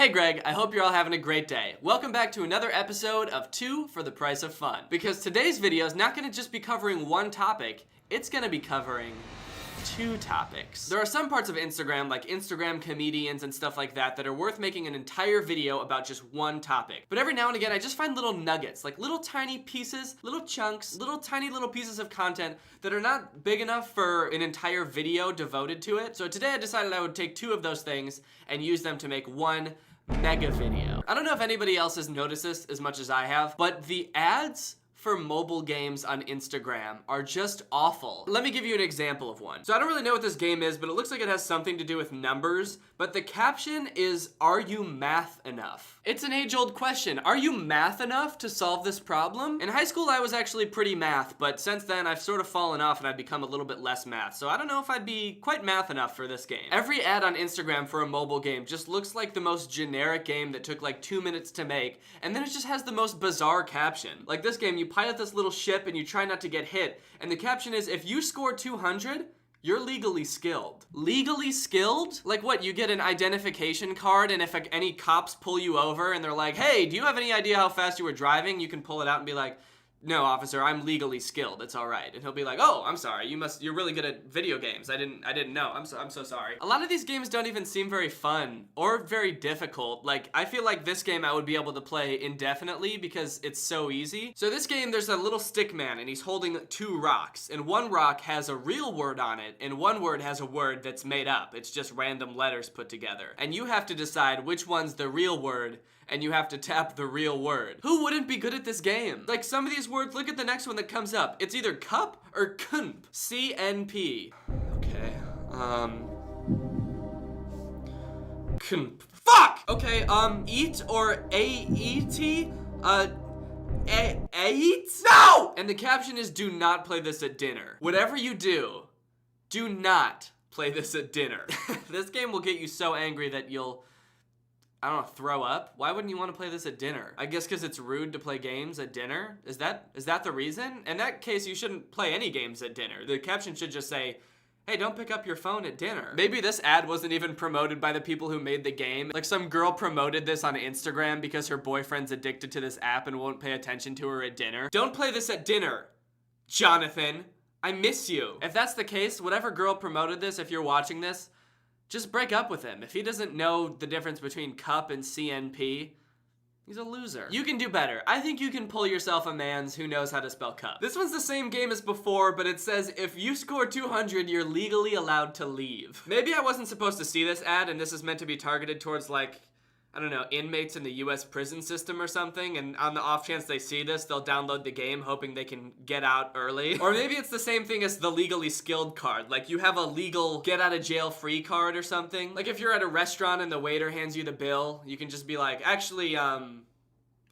Hey Greg, I hope you're all having a great day. Welcome back to another episode of 2 for the Price of Fun. Because today's video is not going to just be covering one topic, it's going to be covering 2 topics. There are some parts of Instagram, like Instagram comedians and stuff like that are worth making an entire video about just one topic. But every now and again, I just find little nuggets, like little tiny pieces, little chunks, tiny little pieces of content that are not big enough for an entire video devoted to it. So today I decided I would take 2 of those things and use them to make one mega video. I don't know if anybody else has noticed this as much as I have, but the ads for mobile games on Instagram are just awful. Let me give you an example of one. So I don't really know what this game is, but it looks like it has something to do with numbers, but the caption is, "Are you math enough?" It's an age-old question. Are you math enough to solve this problem? In high school, I was actually pretty math, but since then, I've sort of fallen off and I've become a little bit less math, so I don't know if I'd be quite math enough for this game. Every ad on Instagram for a mobile game just looks like the most generic game that took like 2 minutes to make, and then it just has the most bizarre caption. Like this game, you pilot this little ship and you try not to get hit, and the caption is, if you score 200, you're legally skilled. Legally skilled? Like what, you get an identification card and if any cops pull you over and they're like, hey, do you have any idea how fast you were driving? You can pull it out and be like, no, officer, I'm legally skilled. It's all right. And he'll be like, oh, I'm sorry. You're really good at video games. I didn't know. I'm so sorry. A lot of these games don't even seem very fun or very difficult. Like, I feel like this game I would be able to play indefinitely because it's so easy. So this game, there's a little stick man and he's holding 2 rocks, and one rock has a real word on it and one word has a word that's made up. It's just random letters put together. And you have to decide which one's the real word, and you have to tap the real word. Who wouldn't be good at this game? Like some of these words, look at the next one that comes up. It's either cup or cnp. C-N-P. Okay, cnp. Fuck! Okay, eat or A-E-T? Eat? No! And the caption is, do not play this at dinner. Whatever you do not play this at dinner. This game will get you so angry that you'll, I don't know, throw up? Why wouldn't you want to play this at dinner? I guess because it's rude to play games at dinner? Is that the reason? In that case, you shouldn't play any games at dinner. The caption should just say, hey, don't pick up your phone at dinner. Maybe this ad wasn't even promoted by the people who made the game. Like some girl promoted this on Instagram because her boyfriend's addicted to this app and won't pay attention to her at dinner. Don't play this at dinner, Jonathan. I miss you. If that's the case, whatever girl promoted this, if you're watching this, just break up with him. If he doesn't know the difference between cup and CNP, he's a loser. You can do better. I think you can pull yourself a mans who knows how to spell cup. This one's the same game as before, but it says, if you score 200, you're legally allowed to leave. Maybe I wasn't supposed to see this ad, and this is meant to be targeted towards, like, I don't know, inmates in the US prison system or something, and on the off chance they see this, they'll download the game hoping they can get out early. Or maybe it's the same thing as the legally skilled card. Like you have a legal get out of jail free card or something. Like if you're at a restaurant and the waiter hands you the bill, you can just be like, actually,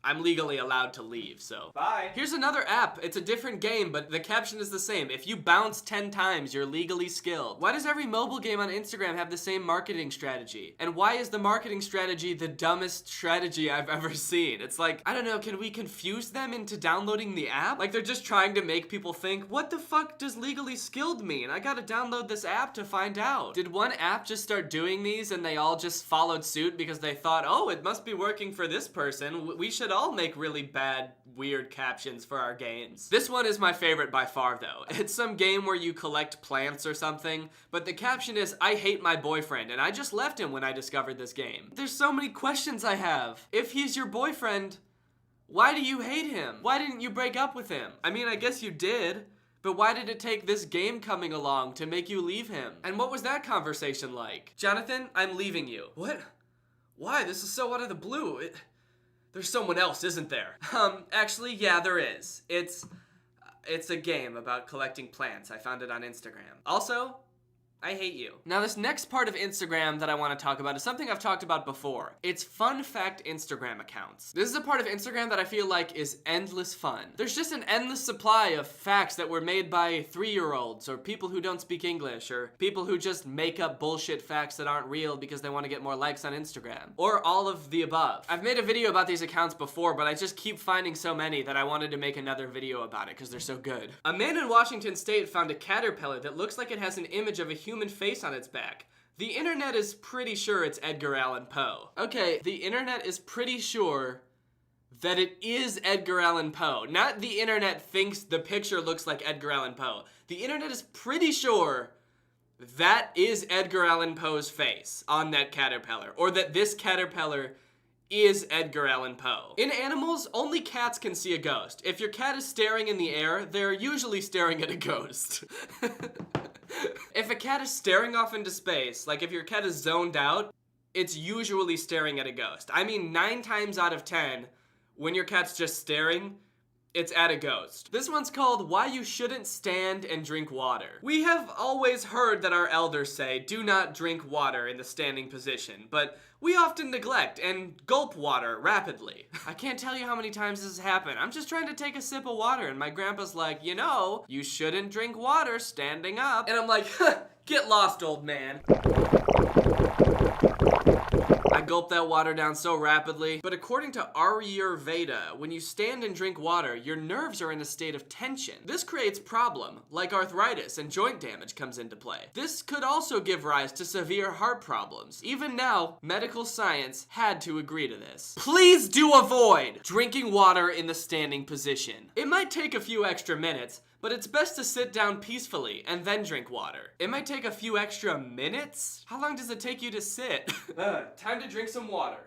I'm legally allowed to leave, so bye. Here's another app. It's a different game, but the caption is the same. If you bounce 10 times, you're legally skilled. Why does every mobile game on Instagram have the same marketing strategy? And why is the marketing strategy the dumbest strategy I've ever seen? It's like, I don't know, can we confuse them into downloading the app? Like they're just trying to make people think, what the fuck does legally skilled mean? I gotta download this app to find out. Did one app just start doing these and they all just followed suit because they thought, oh, it must be working for this person. We should all make really bad, weird captions for our games. This one is my favorite by far though. It's some game where you collect plants or something, but the caption is, I hate my boyfriend, and I just left him when I discovered this game. There's so many questions I have. If he's your boyfriend, why do you hate him? Why didn't you break up with him? I mean, I guess you did, but why did it take this game coming along to make you leave him? And what was that conversation like? Jonathan, I'm leaving you. What? Why? This is so out of the blue. There's someone else, isn't there? Actually, yeah, there is. It's a game about collecting plants. I found it on Instagram. Also, I hate you. Now this next part of Instagram that I want to talk about is something I've talked about before. It's fun fact Instagram accounts. This is a part of Instagram that I feel like is endless fun. There's just an endless supply of facts that were made by 3-year-olds or people who don't speak English or people who just make up bullshit facts that aren't real because they want to get more likes on Instagram. Or all of the above. I've made a video about these accounts before, but I just keep finding so many that I wanted to make another video about it because they're so good. A man in Washington State found a caterpillar that looks like it has an image of a human face on its back. The internet is pretty sure it's Edgar Allan Poe. Okay, the internet is pretty sure that it is Edgar Allan Poe. Not the internet thinks the picture looks like Edgar Allan Poe. The internet is pretty sure that is Edgar Allan Poe's face on that caterpillar, or that this caterpillar is Edgar Allan Poe. In animals, only cats can see a ghost. If your cat is staring in the air, they're usually staring at a ghost. If a cat is staring off into space, like if your cat is zoned out, it's usually staring at a ghost. I mean, 9 times out of 10, when your cat's just staring, it's at a ghost. This one's called Why You Shouldn't Stand and Drink Water. We have always heard that our elders say, do not drink water in the standing position, but we often neglect and gulp water rapidly. I can't tell you how many times this has happened. I'm just trying to take a sip of water and my grandpa's like, you know, you shouldn't drink water standing up. And I'm like, get lost, old man. I gulp that water down so rapidly. But according to Ayurveda, when you stand and drink water, your nerves are in a state of tension. This creates problem, like arthritis and joint damage comes into play. This could also give rise to severe heart problems. Even now, medical science had to agree to this. Please do avoid drinking water in the standing position. It might take a few extra minutes, but it's best to sit down peacefully and then drink water. It might take a few extra minutes? How long does it take you to sit? Time to drink some water.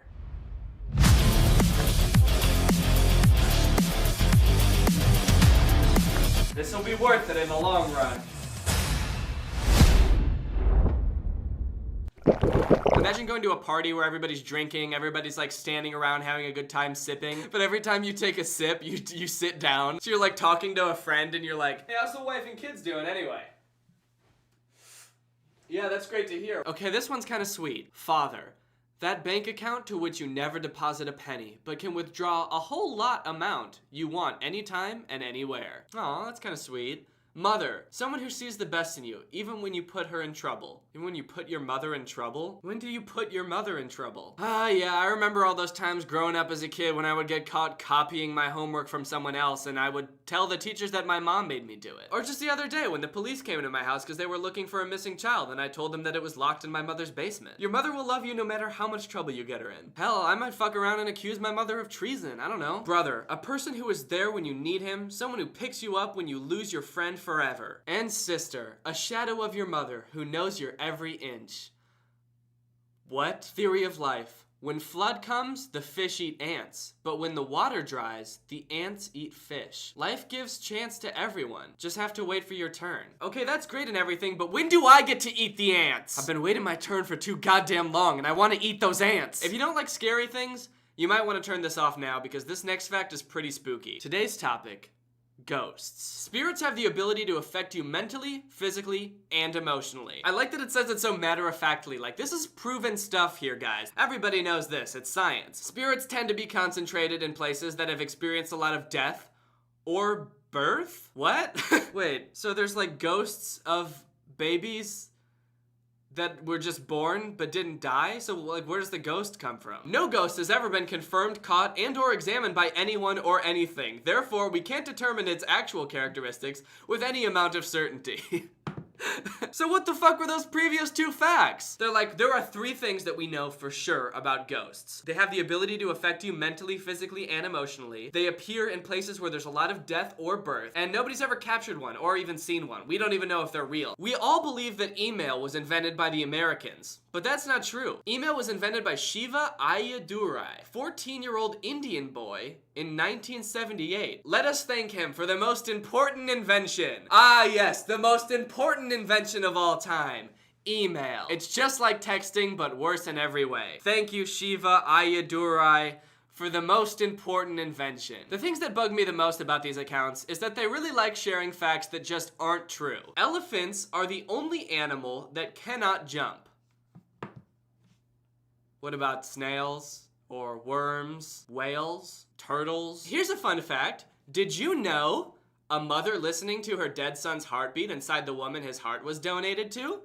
This'll be worth it in the long run. Imagine going to a party where everybody's drinking, everybody's like standing around having a good time sipping, but every time you take a sip, you sit down. So you're like talking to a friend and you're like, hey, how's the wife and kids doing anyway? Yeah, that's great to hear. Okay, this one's kind of sweet. Father, that bank account to which you never deposit a penny, but can withdraw a whole lot amount you want anytime and anywhere. Aw, that's kind of sweet. Mother, someone who sees the best in you, even when you put her in trouble. Even when you put your mother in trouble? When do you put your mother in trouble? Ah, yeah, I remember all those times growing up as a kid when I would get caught copying my homework from someone else and I would tell the teachers that my mom made me do it. Or just the other day when the police came into my house because they were looking for a missing child and I told them that it was locked in my mother's basement. Your mother will love you no matter how much trouble you get her in. Hell, I might fuck around and accuse my mother of treason, I don't know. Brother, a person who is there when you need him, someone who picks you up when you lose your friend forever. And sister, a shadow of your mother who knows your every inch. What? Theory of life. When flood comes, the fish eat ants. But when the water dries, the ants eat fish. Life gives chance to everyone. Just have to wait for your turn. Okay, that's great and everything, but when do I get to eat the ants? I've been waiting my turn for too goddamn long, and I want to eat those ants. If you don't like scary things, you might want to turn this off now because this next fact is pretty spooky. Today's topic: ghosts. Spirits have the ability to affect you mentally, physically, and emotionally. I like that it says it so matter-of-factly, like this is proven stuff here, guys. Everybody knows this, it's science. Spirits tend to be concentrated in places that have experienced a lot of death or birth? What? Wait, so there's like ghosts of babies that were just born but didn't die? So like, where does the ghost come from? No ghost has ever been confirmed, caught, and or examined by anyone or anything. Therefore, we can't determine its actual characteristics with any amount of certainty. So what the fuck were those previous 2 facts? They're like, there are 3 things that we know for sure about ghosts. They have the ability to affect you mentally, physically, and emotionally. They appear in places where there's a lot of death or birth, and nobody's ever captured one or even seen one. We don't even know if they're real. We all believe that email was invented by the Americans, but that's not true. Email was invented by Shiva Ayadurai, 14-year-old Indian boy in 1978. Let us thank him for the most important invention. Ah yes, the most important invention of all time. Email. It's just like texting, but worse in every way. Thank you, Shiva Ayadurai, for the most important invention. The things that bug me the most about these accounts is that they really like sharing facts that just aren't true. Elephants are the only animal that cannot jump. What about snails? Or worms? Whales? Turtles? Here's a fun fact. Did you know a mother listening to her dead son's heartbeat inside the woman his heart was donated to?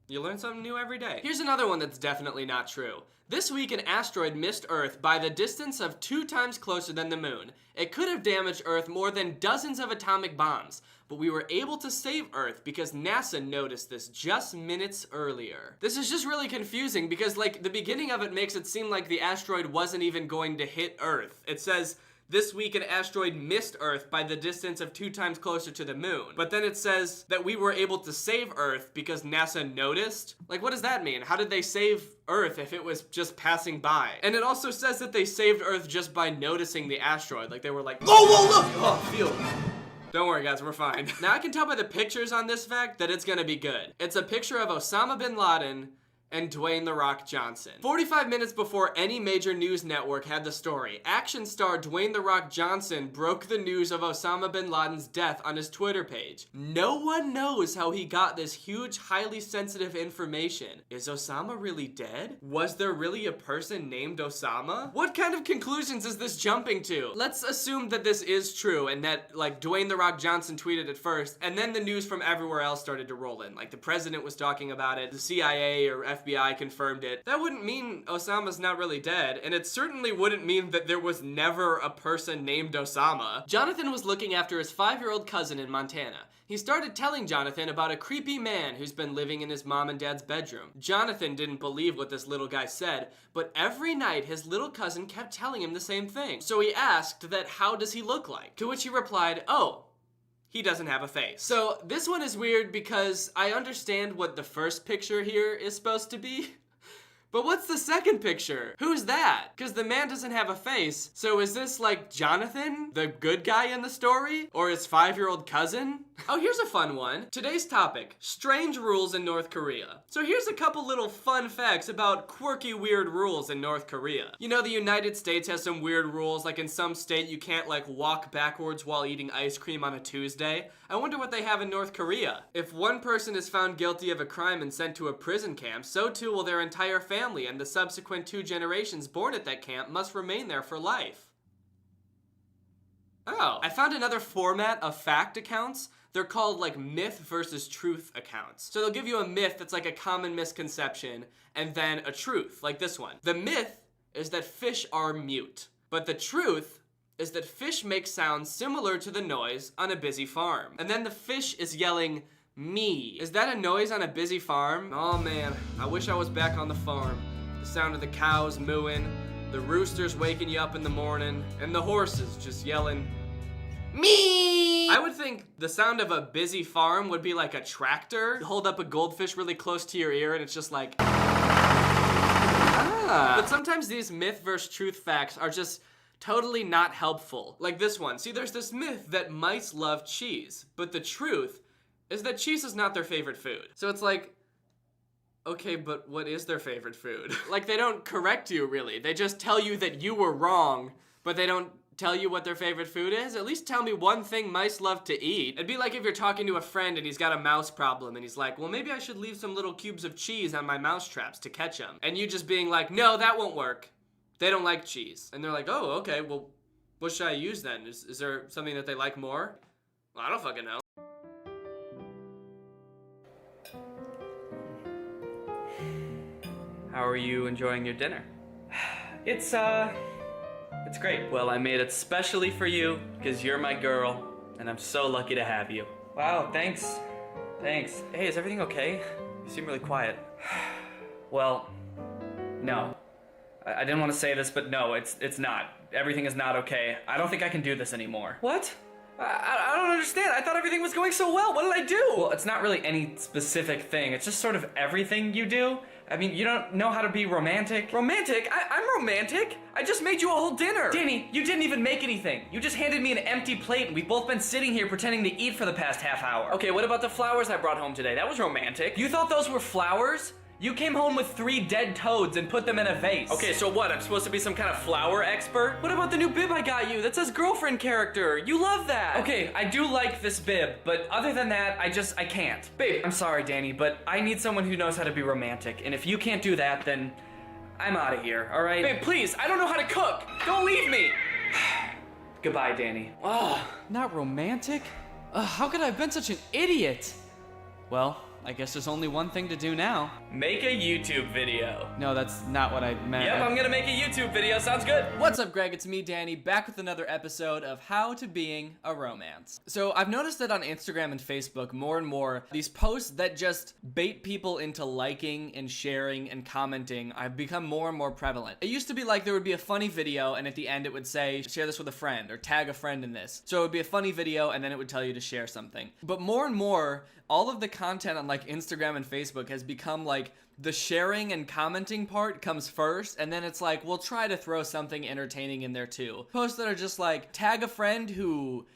You learn something new every day. Here's another one that's definitely not true. This week, an asteroid missed Earth by the distance of 2 times closer than the moon. It could have damaged Earth more than dozens of atomic bombs, but we were able to save Earth because NASA noticed this just minutes earlier. This is just really confusing because, like, the beginning of it makes it seem like the asteroid wasn't even going to hit Earth. It says, this week an asteroid missed Earth by the distance of 2 times closer to the moon. But then it says that we were able to save Earth because NASA noticed? Like, what does that mean? How did they save Earth if it was just passing by? And it also says that they saved Earth just by noticing the asteroid. Like, they were like, oh, whoa, look! Oh, phew. Don't worry, guys, we're fine. Now I can tell by the pictures on this fact that it's gonna be good. It's a picture of Osama bin Laden and Dwayne "The Rock" Johnson. 45 minutes before any major news network had the story, action star Dwayne "The Rock" Johnson broke the news of Osama bin Laden's death on his Twitter page. No one knows how he got this huge, highly sensitive information. Is Osama really dead? Was there really a person named Osama? What kind of conclusions is this jumping to? Let's assume that this is true and that, like, Dwayne "The Rock" Johnson tweeted it first, and then the news from everywhere else started to roll in. Like, the president was talking about it, the CIA or FBI confirmed it. That wouldn't mean Osama's not really dead, and it certainly wouldn't mean that there was never a person named Osama. Jonathan was looking after his 5-year-old cousin in Montana. He started telling Jonathan about a creepy man who's been living in his mom and dad's bedroom. Jonathan didn't believe what this little guy said, but every night his little cousin kept telling him the same thing. So he asked that, how does he look like? To which he replied, oh, he doesn't have a face. So this one is weird because I understand what the first picture here is supposed to be. But what's the second picture? Who's that? Because the man doesn't have a face. So is this like Jonathan, the good guy in the story? Or his 5-year-old cousin? Oh, here's a fun one. Today's topic, strange rules in North Korea. So here's a couple little fun facts about quirky, weird rules in North Korea. You know, the United States has some weird rules, like in some state you can't like walk backwards while eating ice cream on a Tuesday. I wonder what they have in North Korea. If one person is found guilty of a crime and sent to a prison camp, so too will their entire family, and the subsequent 2 generations born at that camp must remain there for life. Oh, I found another format of fact accounts. They're called like myth versus truth accounts. So they'll give you a myth that's like a common misconception, and then a truth, like this one. The myth is that fish are mute, but the truth is that fish make sounds similar to the noise on a busy farm. And then the fish is yelling, me. Is that a noise on a busy farm? Oh man, I wish I was back on the farm. The sound of the cows mooing, the roosters waking you up in the morning, and the horses just yelling, me! I would think the sound of a busy farm would be like a tractor. You hold up a goldfish really close to your ear and it's just like, ah. But sometimes these myth versus truth facts are just totally not helpful. Like this one. See, there's this myth that mice love cheese, but the truth is that cheese is not their favorite food. So it's like, okay, but what is their favorite food? Like, they don't correct you, really. They just tell you that you were wrong, but they don't tell you what their favorite food is. At least tell me one thing mice love to eat. It'd be like if you're talking to a friend and he's got a mouse problem and he's like, well, maybe I should leave some little cubes of cheese on my mouse traps to catch them. And you just being like, no, that won't work. They don't like cheese. And they're like, oh, okay, well, what should I use then? Is there something that they like more? Well, I don't fucking know. How are you enjoying your dinner? It's great. Well, I made it specially for you because you're my girl and I'm so lucky to have you. Wow, thanks. Thanks. Hey, is everything okay? You seem really quiet. Well, no. I didn't want to say this, but no, it's not. Everything is not okay. I don't think I can do this anymore. What? I don't understand. I thought everything was going so well. What did I do? Well, it's not really any specific thing. It's just sort of everything you do. I mean, you don't know how to be romantic. Romantic? I'm romantic. I just made you a whole dinner. Danny, you didn't even make anything. You just handed me an empty plate and we've both been sitting here pretending to eat for the past half hour. Okay, what about the flowers I brought home today? That was romantic. You thought those were flowers? You came home with 3 dead toads and put them in a vase. Okay, so what? I'm supposed to be some kind of flower expert? What about the new bib I got you that says girlfriend character? You love that. Okay, I do like this bib, but other than that, I can't. Babe, I'm sorry, Danny, but I need someone who knows how to be romantic, and if you can't do that, then I'm out of here, all right? Babe, please, I don't know how to cook. Don't leave me. Goodbye, Danny. Oh, not romantic? How could I have been such an idiot? Well, I guess there's only one thing to do now. Make a YouTube video. No, that's not what I meant. Yep, I'm gonna make a YouTube video. Sounds good. What's up, Greg? It's me, Danny, back with another episode of How to Being a Romance. So I've noticed that on Instagram and Facebook, more and more, these posts that just bait people into liking and sharing and commenting have become more and more prevalent. It used to be like there would be a funny video and at the end it would say, share this with a friend or tag a friend in this. So it would be a funny video and then it would tell you to share something. But more and more, all of the content on like Instagram and Facebook has become like the sharing and commenting part comes first, and then it's like, we'll try to throw something entertaining in there too. Posts that are just like, tag a friend who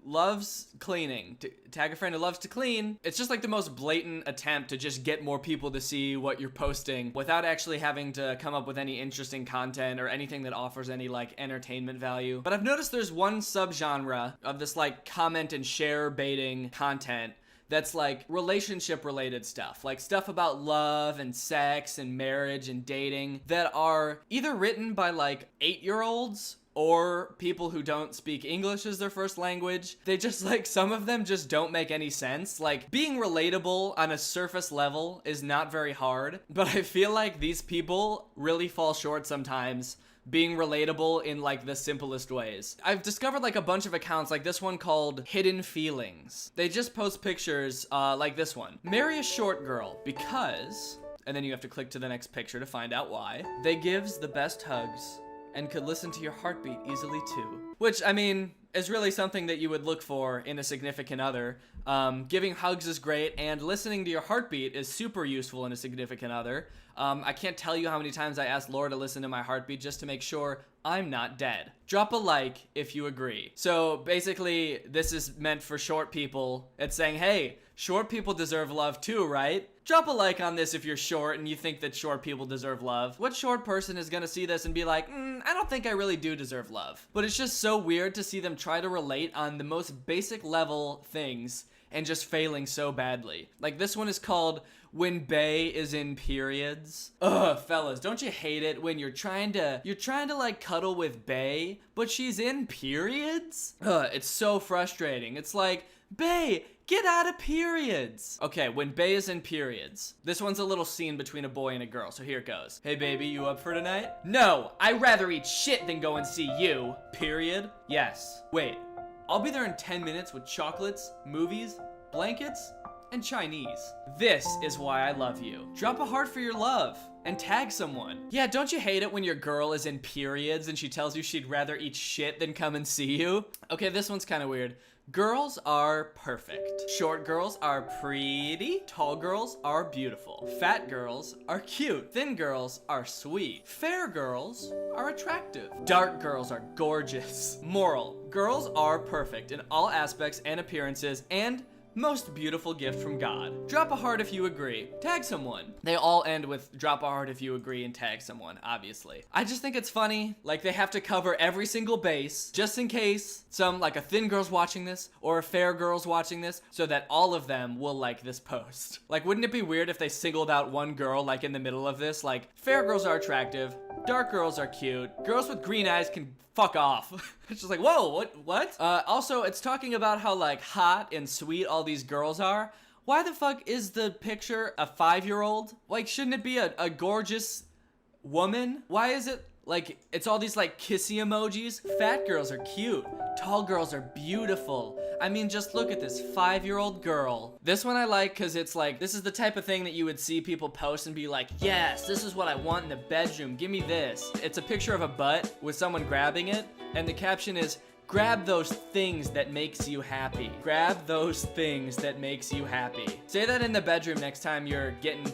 loves cleaning, tag a friend who loves to clean. It's just like the most blatant attempt to just get more people to see what you're posting without actually having to come up with any interesting content or anything that offers any like entertainment value. But I've noticed there's one subgenre of this like comment and share baiting content that's like relationship related stuff, like stuff about love and sex and marriage and dating that are either written by like 8-year-olds or people who don't speak English as their first language. They just like, some of them just don't make any sense. Like, being relatable on a surface level is not very hard, but I feel like these people really fall short sometimes being relatable in like the simplest ways. I've discovered like a bunch of accounts, like this one called Hidden Feelings. They just post pictures like this one. Marry a short girl because, and then you have to click to the next picture to find out why. They gives the best hugs and could listen to your heartbeat easily too. Which, I mean, is really something that you would look for in a significant other. Giving hugs is great, and listening to your heartbeat is super useful in a significant other. I can't tell you how many times I asked Laura to listen to my heartbeat just to make sure I'm not dead. Drop a like if you agree. So basically, this is meant for short people. It's saying, hey, short people deserve love too, right? Drop a like on this if you're short and you think that short people deserve love. What short person is gonna see this and be like, I don't think I really do deserve love. But it's just so weird to see them try to relate on the most basic level things and just failing so badly. Like this one is called When Bae is in Periods. Ugh, fellas, don't you hate it when you're trying to like cuddle with Bae, but she's in periods? Ugh, it's so frustrating. It's like, Bae, get out of periods. Okay, when Bae is in periods. This one's a little scene between a boy and a girl, so here it goes. Hey baby, you up for tonight? No, I'd rather eat shit than go and see you. Period? Yes. Wait, I'll be there in 10 minutes with chocolates, movies, blankets, and Chinese. This is why I love you. Drop a heart for your love and tag someone. Yeah, don't you hate it when your girl is in periods and she tells you she'd rather eat shit than come and see you? Okay, this one's kind of weird. Girls are perfect. Short girls are pretty. Tall girls are beautiful. Fat girls are cute. Thin girls are sweet. Fair girls are attractive. Dark girls are gorgeous. Moral: girls are perfect in all aspects and appearances, and most beautiful gift from God. Drop a heart if you agree. Tag someone. They all end with drop a heart if you agree and tag someone, obviously. I just think it's funny, like they have to cover every single base, just in case some, like a thin girl's watching this, or a fair girl's watching this, so that all of them will like this post. Like, wouldn't it be weird if they singled out one girl, like in the middle of this, like, fair girls are attractive, dark girls are cute, girls with green eyes can fuck off. It's just like, whoa, what? Also, it's talking about how like hot and sweet all these girls are. Why the fuck is the picture a 5-year-old? Like, shouldn't it be a gorgeous woman? Why is it like, it's all these like kissy emojis? Fat girls are cute. Tall girls are beautiful. I mean, just look at this 5-year-old girl. This one I like because it's like, this is the type of thing that you would see people post and be like, yes, this is what I want in the bedroom. Give me this. It's a picture of a butt with someone grabbing it, and the caption is, grab those things that makes you happy. Grab those things that makes you happy. Say that in the bedroom next time you're getting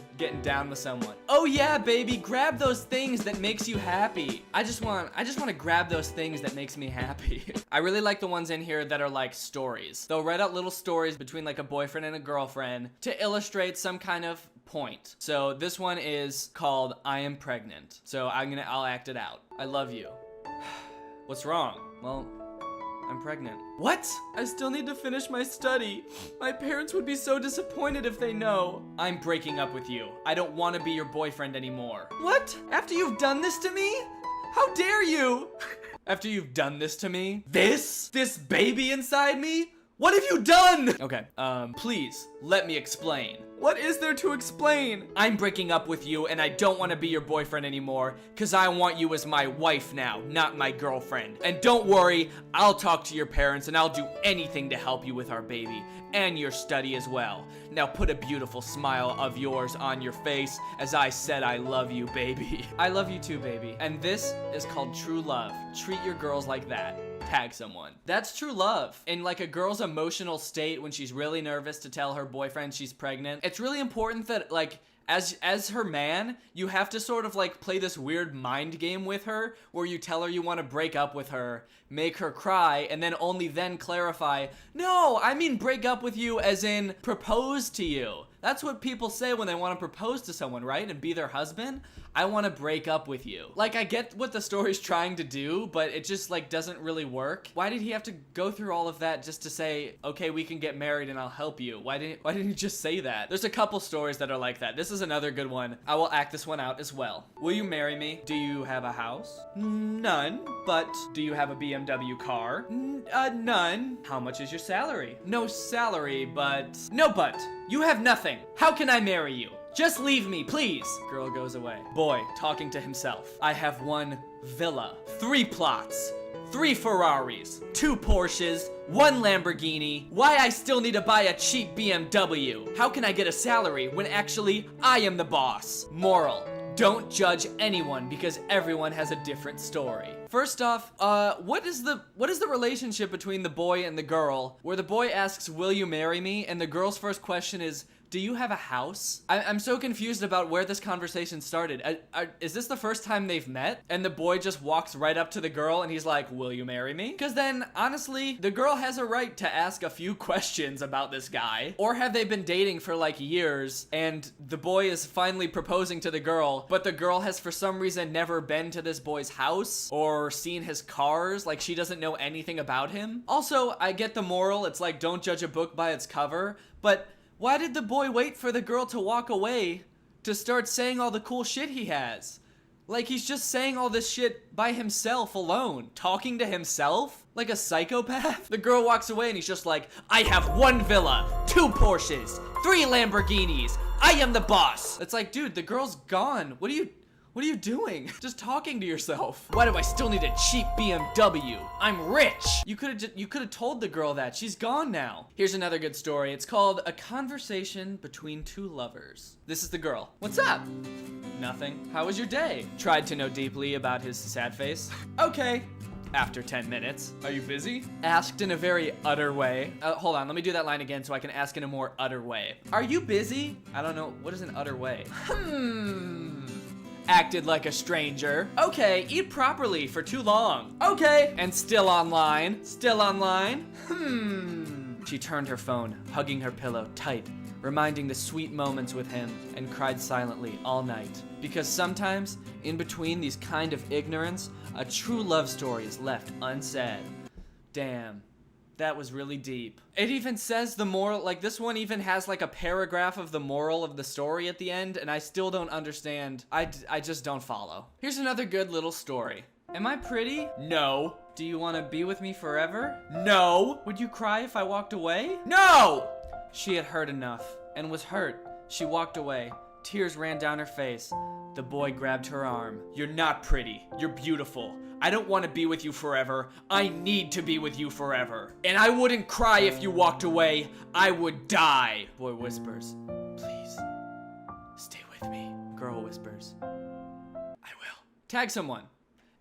down with someone. Oh yeah, baby, grab those things that makes you happy. I just want to grab those things that makes me happy. I really like the ones in here that are like stories. They'll write out little stories between like a boyfriend and a girlfriend to illustrate some kind of point. So this one is called I Am Pregnant. So I'll act it out. I love you. What's wrong? Well, I'm pregnant. What? I still need to finish my study. My parents would be so disappointed if they know. I'm breaking up with you. I don't want to be your boyfriend anymore. What? After you've done this to me? How dare you? After you've done this to me? This baby inside me? What have you done? Okay, please, let me explain. What is there to explain? I'm breaking up with you and I don't want to be your boyfriend anymore because I want you as my wife now, not my girlfriend. And don't worry, I'll talk to your parents and I'll do anything to help you with our baby and your study as well. Now put a beautiful smile of yours on your face as I said I love you, baby. I love you too, baby. And this is called true love. Treat your girls like that. Tag someone. That's true love. In like a girl's emotional state when she's really nervous to tell her boyfriend she's pregnant, it's really important that like as her man, you have to sort of like play this weird mind game with her where you tell her you want to break up with her, make her cry, and then only then clarify, no, I mean break up with you as in propose to you. That's what people say when they want to propose to someone, right? And be their husband. I want to break up with you. Like, I get what the story's trying to do, but it just, like, doesn't really work. Why did he have to go through all of that just to say, okay, we can get married and I'll help you? Why didn't he just say that? There's a couple stories that are like that. This is another good one. I will act this one out as well. Will you marry me? Do you have a house? None. But do you have a BMW car? None. How much is your salary? No salary, but... No but. You have nothing. How can I marry you? Just leave me, please. Girl goes away. Boy, talking to himself. I have 1 villa, 3 plots, 3 Ferraris, 2 Porsches, 1 Lamborghini. Why I still need to buy a cheap BMW? How can I get a salary when actually I am the boss? Moral. Don't judge anyone because everyone has a different story. First off, what is the relationship between the boy and the girl where the boy asks, will you marry me? And the girl's first question is, do you have a house? I'm so confused about where this conversation started. Is this the first time they've met? And the boy just walks right up to the girl and he's like, will you marry me? Because then, honestly, the girl has a right to ask a few questions about this guy. Or have they been dating for like years and the boy is finally proposing to the girl, but the girl has for some reason never been to this boy's house or seen his cars, like she doesn't know anything about him? Also, I get the moral, it's like don't judge a book by its cover, but why did the boy wait for the girl to walk away to start saying all the cool shit he has? Like he's just saying all this shit by himself alone, talking to himself like a psychopath. The girl walks away and he's just like, I have 1 villa, 2 Porsches, 3 Lamborghinis. I am the boss. It's like, dude, the girl's gone. What are you doing? Just talking to yourself. Why do I still need a cheap BMW? I'm rich. You could have told the girl that. She's gone now. Here's another good story. It's called A Conversation Between 2 Lovers. This is the girl. What's up? Nothing. How was your day? Tried to know deeply about his sad face. Okay. After 10 minutes. Are you busy? Asked in a very utter way. Hold on, let me do that line again so I can ask in a more utter way. Are you busy? I don't know. What is an utter way? Acted like a stranger. Okay, eat properly for too long. Okay, and still online. Still online. She turned her phone, hugging her pillow tight, reminding the sweet moments with him, and cried silently all night. Because sometimes, in between these kind of ignorance, a true love story is left unsaid. Damn. That was really deep. It even says the moral, like this one even has like a paragraph of the moral of the story at the end, and I still don't understand. I just don't follow. Here's another good little story. Am I pretty? No. Do you want to be with me forever? No. Would you cry if I walked away? No! She had heard enough and was hurt. She walked away. Tears ran down her face. The boy grabbed her arm. You're not pretty. You're beautiful. I don't want to be with you forever. I need to be with you forever. And I wouldn't cry if you walked away. I would die. Boy whispers, please, stay with me. Girl whispers, I will. Tag someone.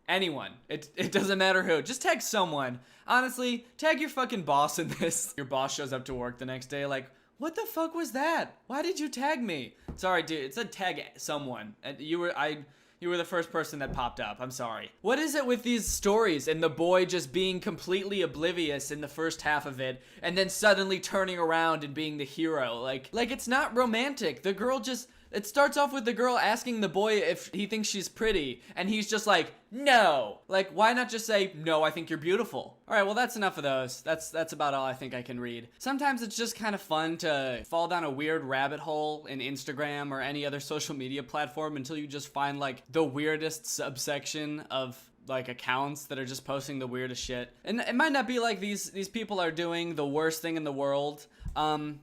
Anyone. It doesn't matter who. Just tag someone. Honestly, tag your fucking boss in this. Your boss shows up to work the next day like, what the fuck was that? Why did you tag me? Sorry, dude. It said tag someone. You were the first person that popped up. I'm sorry. What is it with these stories and the boy just being completely oblivious in the first half of it and then suddenly turning around and being the hero? Like it's not romantic. The girl just... It starts off with the girl asking the boy if he thinks she's pretty, and he's just like, no. Like, why not just say, no, I think you're beautiful? All right, well, that's enough of those. That's about all I think I can read. Sometimes it's just kind of fun to fall down a weird rabbit hole in Instagram or any other social media platform until you just find, like, the weirdest subsection of like accounts that are just posting the weirdest shit. And it might not be like these people are doing the worst thing in the world.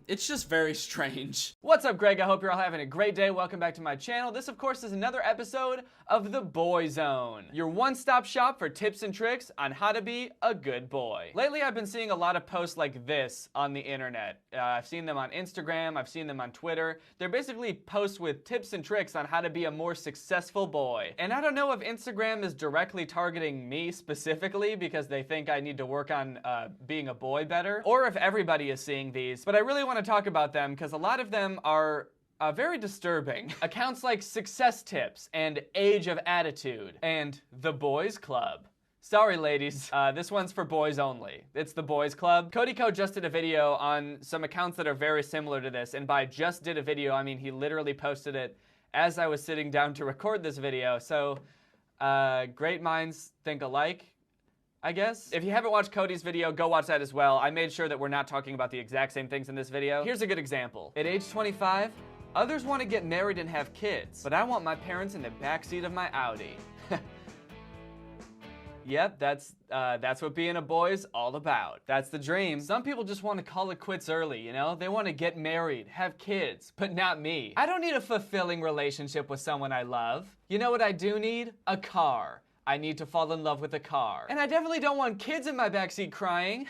It's just very strange. What's up, Greg? I hope you're all having a great day. Welcome back to my channel. This, of course, is another episode of The Boy Zone, your one-stop shop for tips and tricks on how to be a good boy. Lately, I've been seeing a lot of posts like this on the internet. I've seen them on Instagram. I've seen them on Twitter. They're basically posts with tips and tricks on how to be a more successful boy. And I don't know if Instagram is directly targeting me specifically because they think I need to work on being a boy better, or if everybody is seeing these. But I really want to talk about them because a lot of them are very disturbing. Accounts like Success Tips and Age of Attitude and The Boys Club. Sorry, ladies, this one's for boys only. It's the Boys Club. Cody Co just did a video on some accounts that are very similar to this, and by just did a video, I mean he literally posted it as I was sitting down to record this video, so great minds think alike, I guess. If you haven't watched Cody's video, go watch that as well. I made sure that we're not talking about the exact same things in this video. Here's a good example. At age 25, others want to get married and have kids, but I want my parents in the backseat of my Audi. Yep, that's what being a boy's all about. That's the dream. Some people just want to call it quits early, you know? They want to get married, have kids, but not me. I don't need a fulfilling relationship with someone I love. You know what I do need? A car. I need to fall in love with a car. And I definitely don't want kids in my backseat crying.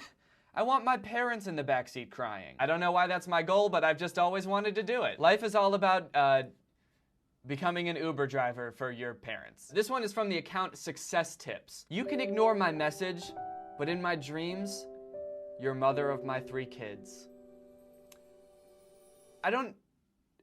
I want my parents in the backseat crying. I don't know why that's my goal, but I've just always wanted to do it. Life is all about, becoming an Uber driver for your parents. This one is from the account Success Tips. You can ignore my message, but in my dreams, you're mother of my 3 kids. I don't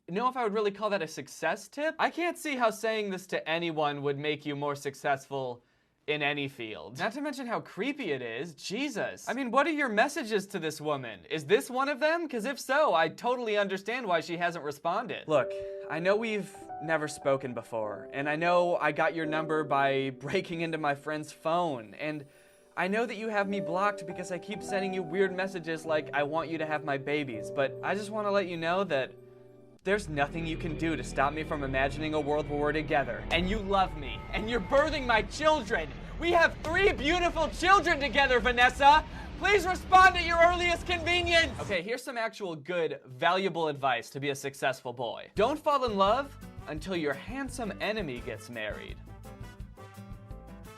know if I would really call that a success tip. I can't see how saying this to anyone would make you more successful in any field. Not to mention how creepy it is. Jesus. I mean, what are your messages to this woman? Is this one of them? Because if so, I totally understand why she hasn't responded. Look, I know we've never spoken before, and I know I got your number by breaking into my friend's phone, and I know that you have me blocked because I keep sending you weird messages like, I want you to have my babies, but I just want to let you know that there's nothing you can do to stop me from imagining a world where we're together. And you love me, and you're birthing my children. We have 3 beautiful children together, Vanessa. Please respond at your earliest convenience. Okay, here's some actual good, valuable advice to be a successful boy. Don't fall in love until your handsome enemy gets married.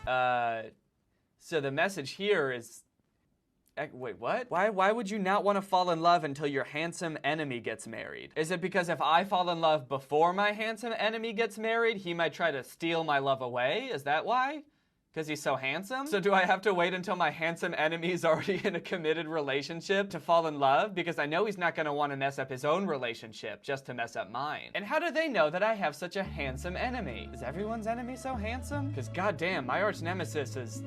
So the message here is, wait, what? Why would you not want to fall in love until your handsome enemy gets married? Is it because if I fall in love before my handsome enemy gets married, he might try to steal my love away? Is that why? Because he's so handsome? So do I have to wait until my handsome enemy is already in a committed relationship to fall in love? Because I know he's not going to want to mess up his own relationship just to mess up mine. And how do they know that I have such a handsome enemy? Is everyone's enemy so handsome? Because goddamn, my arch nemesis is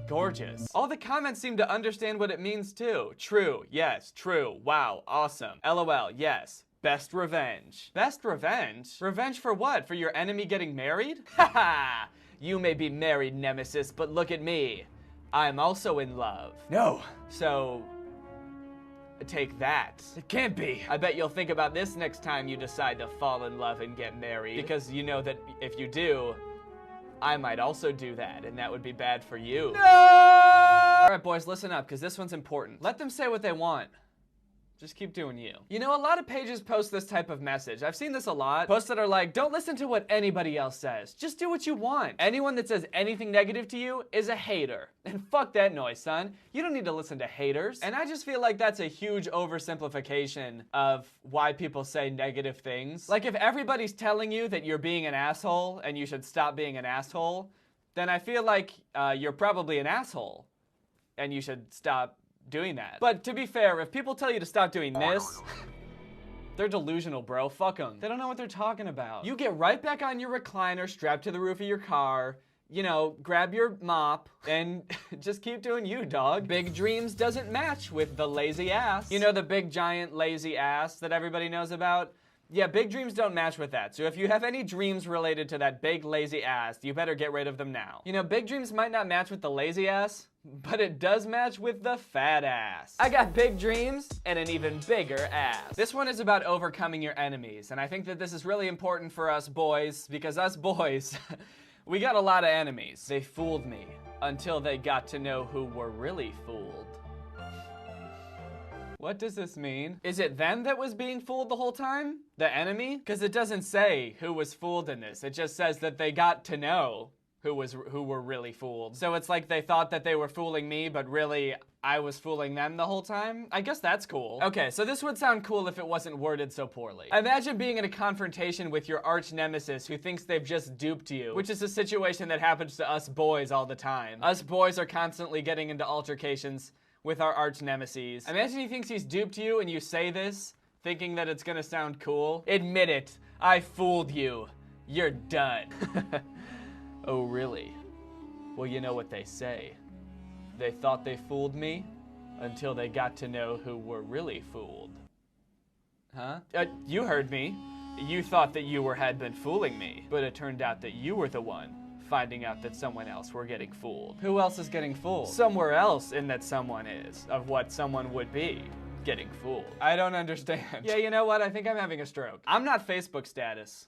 gorgeous. All the comments seem to understand what it means too. True, yes, true, wow, awesome. LOL, yes. Best revenge. Best revenge? Revenge for what? For your enemy getting married? Haha! You may be married, nemesis, but look at me. I'm also in love. No. So, take that. It can't be. I bet you'll think about this next time you decide to fall in love and get married. Because you know that if you do, I might also do that, and that would be bad for you. No! All right, boys, listen up, because this one's important. Let them say what they want. Just keep doing you. You know, a lot of pages post this type of message. I've seen this a lot. Posts that are like, don't listen to what anybody else says. Just do what you want. Anyone that says anything negative to you is a hater. And fuck that noise, son. You don't need to listen to haters. And I just feel like that's a huge oversimplification of why people say negative things. Like if everybody's telling you that you're being an asshole and you should stop being an asshole, then I feel like you're probably an asshole and you should stop doing that. But to be fair, if people tell you to stop doing this, they're delusional, bro. Fuck them. They don't know what they're talking about. You get right back on your recliner, strapped to the roof of your car, you know, grab your mop, and just keep doing you, dog. Big dreams doesn't match with the lazy ass. You know the big, giant, lazy ass that everybody knows about? Yeah, big dreams don't match with that. So if you have any dreams related to that big, lazy ass, you better get rid of them now. You know, big dreams might not match with the lazy ass, but it does match with the fat ass. I got big dreams and an even bigger ass. This one is about overcoming your enemies, and I think that this is really important for us boys, because us boys, We got a lot of enemies. They fooled me until they got to know who were really fooled. What does this mean? Is it them that was being fooled the whole time? The enemy? Because it doesn't say who was fooled in this. It just says that they got to know who were really fooled. So it's like they thought that they were fooling me, but really I was fooling them the whole time? I guess that's cool. Okay, so this would sound cool if it wasn't worded so poorly. Imagine being in a confrontation with your arch nemesis who thinks they've just duped you, which is a situation that happens to us boys all the time. Us boys are constantly getting into altercations with our arch nemesis. Imagine he thinks he's duped you and you say this, thinking that it's gonna sound cool. Admit it, I fooled you. You're done. Oh, really? Well, you know what they say. They thought they fooled me until they got to know who were really fooled. Huh? You heard me. You thought that you had been fooling me, but it turned out that you were the one finding out that someone else were getting fooled. Who else is getting fooled? Somewhere else in that someone is, of what someone would be getting fooled. I don't understand. Yeah, you know what? I think I'm having a stroke. I'm not Facebook status.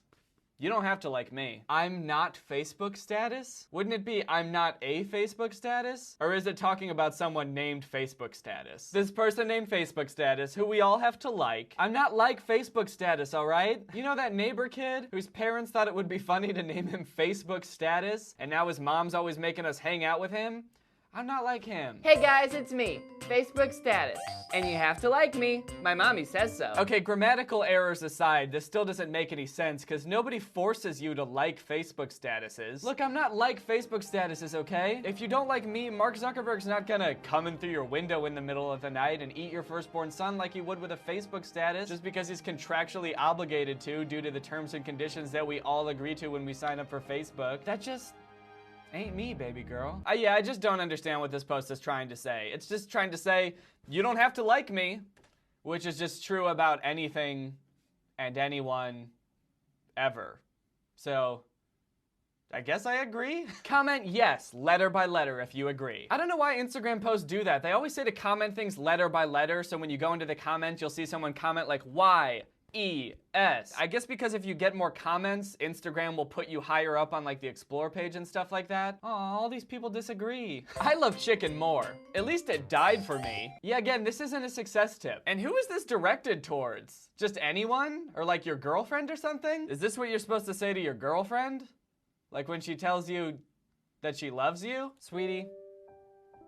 You don't have to like me. I'm not Facebook status? Wouldn't it be I'm not a Facebook status? Or is it talking about someone named Facebook status? This person named Facebook status, who we all have to like. I'm not like Facebook status, all right? You know that neighbor kid whose parents thought it would be funny to name him Facebook status, and now his mom's always making us hang out with him? I'm not like him. Hey guys, it's me, Facebook status. And you have to like me. My mommy says so. Okay, grammatical errors aside, this still doesn't make any sense because nobody forces you to like Facebook statuses. Look, I'm not like Facebook statuses, okay? If you don't like me, Mark Zuckerberg's not gonna come in through your window in the middle of the night and eat your firstborn son like he would with a Facebook status just because he's contractually obligated to due to the terms and conditions that we all agree to when we sign up for Facebook. That just ain't me, baby girl. Yeah, I just don't understand what this post is trying to say. It's just trying to say, you don't have to like me, which is just true about anything and anyone ever. So, I guess I agree. Comment yes, letter by letter if you agree. I don't know why Instagram posts do that. They always say to comment things letter by letter, so when you go into the comments, you'll see someone comment like Y-E-S. I guess because if you get more comments, Instagram will put you higher up on like the explore page and stuff like that. Oh, all these people disagree. I love chicken more. At least it died for me. Yeah, again, this isn't a success tip. And who is this directed towards? Just anyone? Or like your girlfriend or something? Is this what you're supposed to say to your girlfriend? Like when she tells you that she loves you? Sweetie,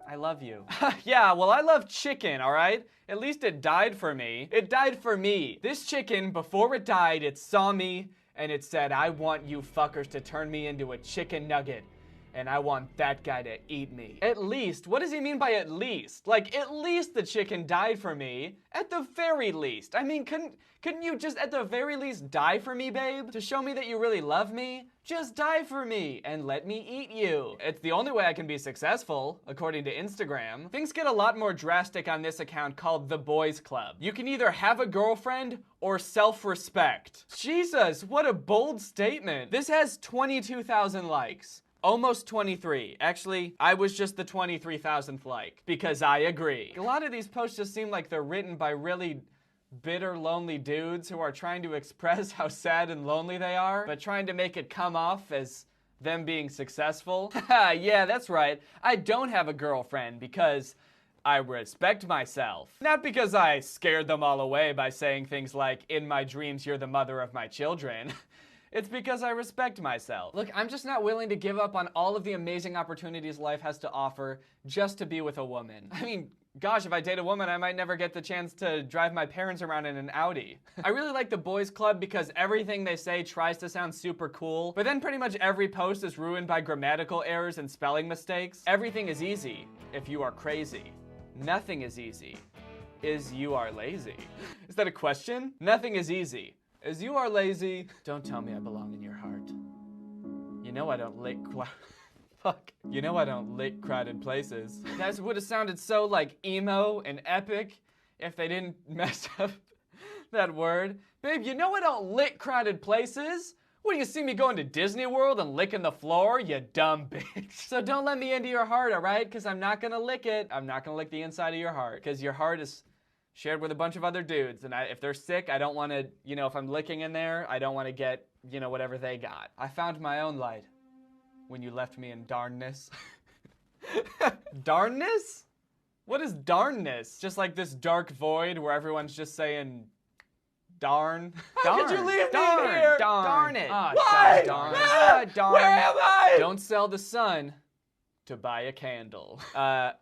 I love you. Yeah, well, I love chicken, all right? At least it died for me. It died for me. This chicken, before it died, it saw me and it said, I want you fuckers to turn me into a chicken nugget. And I want that guy to eat me. At least? What does he mean by at least? Like, at least the chicken died for me. At the very least. I mean, couldn't you just at the very least die for me, babe? To show me that you really love me? Just die for me and let me eat you. It's the only way I can be successful, according to Instagram. Things get a lot more drastic on this account called The Boys Club. You can either have a girlfriend or self-respect. Jesus, what a bold statement. This has 22,000 likes. Almost 23. Actually, I was just the 23,000th like, because I agree. A lot of these posts just seem like they're written by really bitter, lonely dudes who are trying to express how sad and lonely they are, but trying to make it come off as them being successful. Yeah, that's right. I don't have a girlfriend because I respect myself. Not because I scared them all away by saying things like, in my dreams, you're the mother of my children. It's because I respect myself. Look, I'm just not willing to give up on all of the amazing opportunities life has to offer just to be with a woman. I mean, gosh, if I date a woman, I might never get the chance to drive my parents around in an Audi. I really like the Boys Club because everything they say tries to sound super cool, but then pretty much every post is ruined by grammatical errors and spelling mistakes. Everything is easy if you are crazy. Nothing is easy is you are lazy. Is that a question? Nothing is easy. As you are lazy, don't tell me I belong in your heart. You know I don't lick fuck. You know I don't lick crowded places. That would have sounded so like emo and epic if they didn't mess up that word. Babe, you know I don't lick crowded places. What, do you see me going to Disney World and licking the floor, you dumb bitch? So don't let me into your heart, all right? Because I'm not gonna lick it. I'm not gonna lick the inside of your heart. Because your heart is shared with a bunch of other dudes, and if they're sick, I don't want to, if I'm licking in there, I don't want to get, whatever they got. I found my own light. when you left me in darkness. Darkness? What is darkness? Just like this dark void where everyone's just saying, darn. How darn. could you leave darn. me here? Darn it. Ah, Why? darn. Darn. Where am I? Don't sell the sun to buy a candle.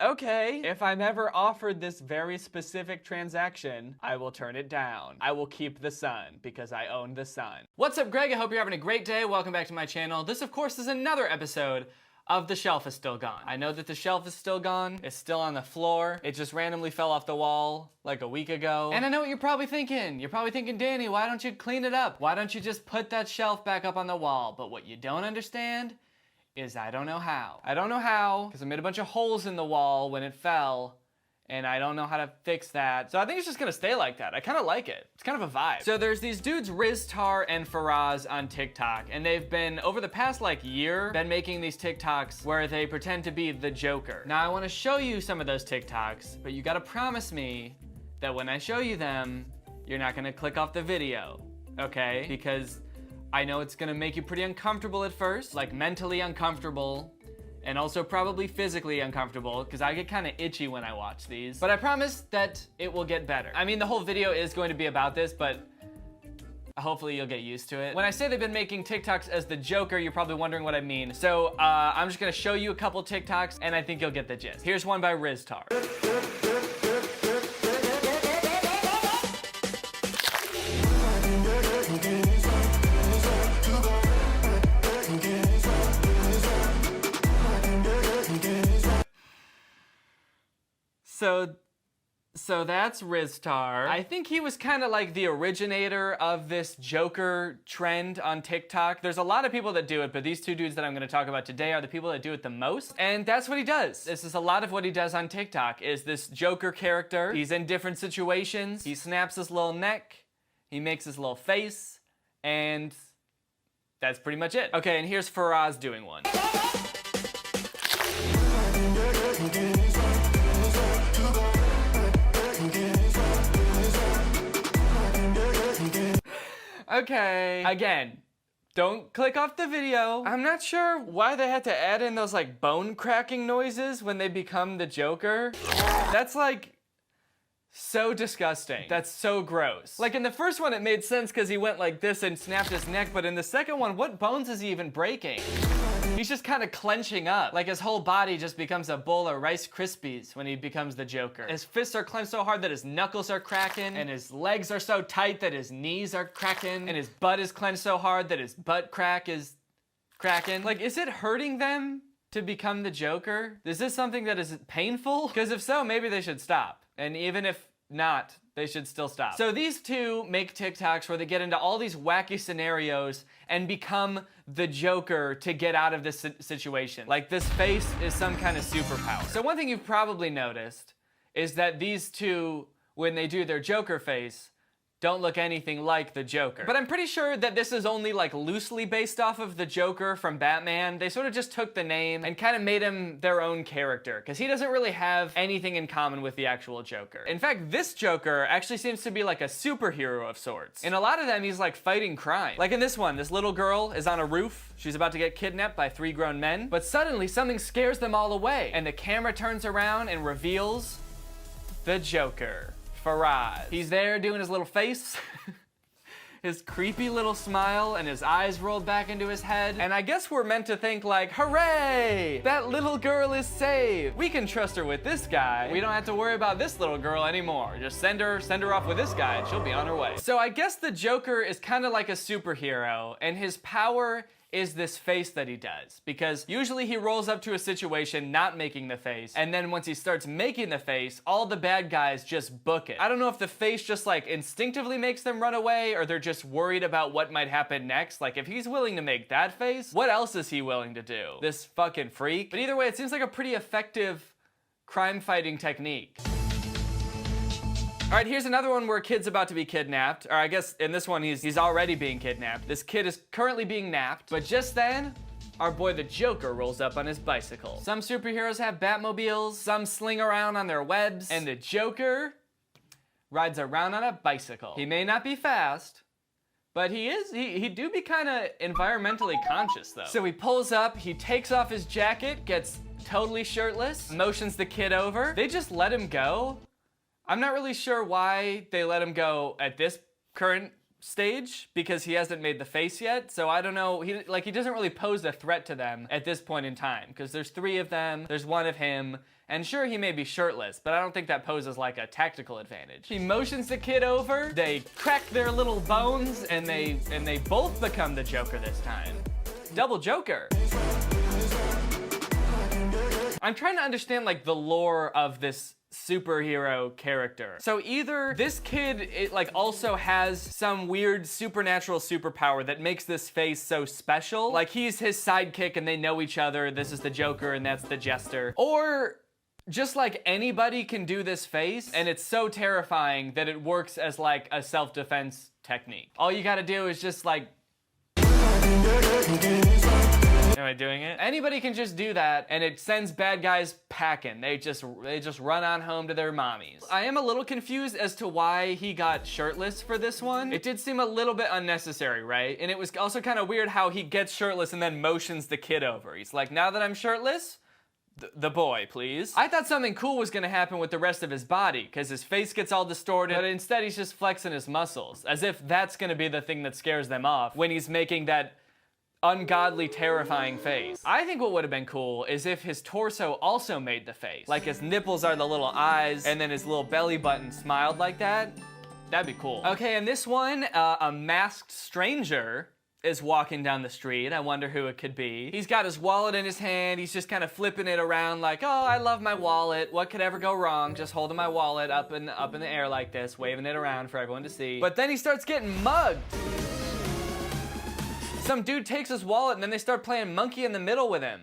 Okay. If I'm ever offered this very specific transaction, I will turn it down. I will keep the sun because I own the sun. What's up, Greg? I hope you're having a great day. Welcome back to my channel. This, of course, is another episode of The Shelf is Still Gone. I know that the shelf is still gone. It's still on the floor. It just randomly fell off the wall like a week ago. And I know what you're probably thinking. You're probably thinking, Danny, why don't you clean it up? Why don't you just put that shelf back up on the wall? But what you don't understand is I don't know how. I don't know how, because I made a bunch of holes in the wall when it fell, and I don't know how to fix that. So I think it's just gonna stay like that. I kind of like it. It's kind of a vibe. So there's these dudes, Riztar and Faraz, on TikTok, and they've been, over the past year, been making these TikToks where they pretend to be the Joker. Now I wanna show you some of those TikToks, but you gotta promise me that when I show you them, you're not gonna click off the video, okay? Because I know it's gonna make you pretty uncomfortable at first, like mentally uncomfortable, and also probably physically uncomfortable, because I get kind of itchy when I watch these. But I promise that it will get better. I mean, the whole video is going to be about this, but hopefully you'll get used to it. When I say they've been making TikToks as the Joker, you're probably wondering what I mean. So I'm just gonna show you a couple TikToks, and I think you'll get the gist. Here's one by Riztar. So that's Riztar. I think he was kind of like the originator of this Joker trend on TikTok. There's a lot of people that do it, but these two dudes that I'm gonna talk about today are the people that do it the most. And that's what he does. This is a lot of what he does on TikTok, is this Joker character. He's in different situations. He snaps his little neck. He makes his little face. And that's pretty much it. Okay, and here's Faraz doing one. Okay, again, don't click off the video. I'm not sure why they had to add in those bone cracking noises when they become the Joker. That's so disgusting. That's so gross. In the first one, it made sense because he went like this and snapped his neck, but in the second one, what bones is he even breaking? He's just kind of clenching up. His whole body just becomes a bowl of Rice Krispies when he becomes the Joker. His fists are clenched so hard that his knuckles are cracking, and his legs are so tight that his knees are cracking, and his butt is clenched so hard that his butt crack is cracking. Is it hurting them to become the Joker? Is this something that is painful? Because if so, maybe they should stop. And even if not, they should still stop. So these two make TikToks where they get into all these wacky scenarios and become the Joker to get out of this situation. This face is some kind of superpower. So one thing you've probably noticed is that these two, when they do their Joker face, don't look anything like the Joker. But I'm pretty sure that this is only loosely based off of the Joker from Batman. They sort of just took the name and kind of made him their own character, because he doesn't really have anything in common with the actual Joker. In fact, this Joker actually seems to be a superhero of sorts. In a lot of them, he's fighting crime. In this one, this little girl is on a roof. She's about to get kidnapped by 3 grown men, but suddenly something scares them all away, and the camera turns around and reveals the Joker. Faraz. He's there doing his little face, his creepy little smile, and his eyes rolled back into his head. And I guess we're meant to think hooray! That little girl is saved. We can trust her with this guy. We don't have to worry about this little girl anymore. Just send her off with this guy and she'll be on her way. So I guess the Joker is kind of like a superhero, and his power is this face that he does, because usually he rolls up to a situation not making the face, and then once he starts making the face, all the bad guys just book it. I don't know if the face just instinctively makes them run away, or they're just worried about what might happen next. If he's willing to make that face, what else is he willing to do? This fucking freak? But either way, it seems like a pretty effective crime fighting technique. All right, here's another one where a kid's about to be kidnapped. Or I guess in this one, he's already being kidnapped. This kid is currently being napped. But just then, our boy the Joker rolls up on his bicycle. Some superheroes have Batmobiles, some sling around on their webs, and the Joker rides around on a bicycle. He may not be fast, But he do be kind of environmentally conscious though. So he pulls up, he takes off his jacket, gets totally shirtless, motions the kid over. They just let him go. I'm not really sure why they let him go at this current stage, because he hasn't made the face yet. So I don't know, he doesn't really pose a threat to them at this point in time, because there's 3 of them, there's 1 of him. And sure, he may be shirtless, but I don't think that poses like a tactical advantage. He motions the kid over, they crack their little bones, and they both become the Joker this time. Double Joker. I'm trying to understand like the lore of this superhero character. So either this kid also has some weird supernatural superpower that makes this face so special, like he's his sidekick and they know each other, this is the Joker and that's the Jester, or just like anybody can do this face and it's so terrifying that it works as like a self-defense technique. All you gotta do is just like... Am I doing it? Anybody can just do that and it sends bad guys packing. They just run on home to their mommies. I am a little confused as to why he got shirtless for this one. It did seem a little bit unnecessary, right? And it was also kind of weird how he gets shirtless and then motions the kid over. He's like, now that I'm shirtless, the boy, please. I thought something cool was gonna happen with the rest of his body, because his face gets all distorted, but instead he's just flexing his muscles, as if that's gonna be the thing that scares them off when he's making that ungodly, terrifying face. I think what would have been cool is if his torso also made the face. Like his nipples are the little eyes, and then his little belly button smiled like that. That'd be cool. Okay, in this one, a masked stranger is walking down the street. I wonder who it could be. He's got his wallet in his hand. He's just kind of flipping it around like, oh, I love my wallet. What could ever go wrong? Just holding my wallet up in the air like this, waving it around for everyone to see. But then he starts getting mugged. Some dude takes his wallet and then they start playing monkey in the middle with him.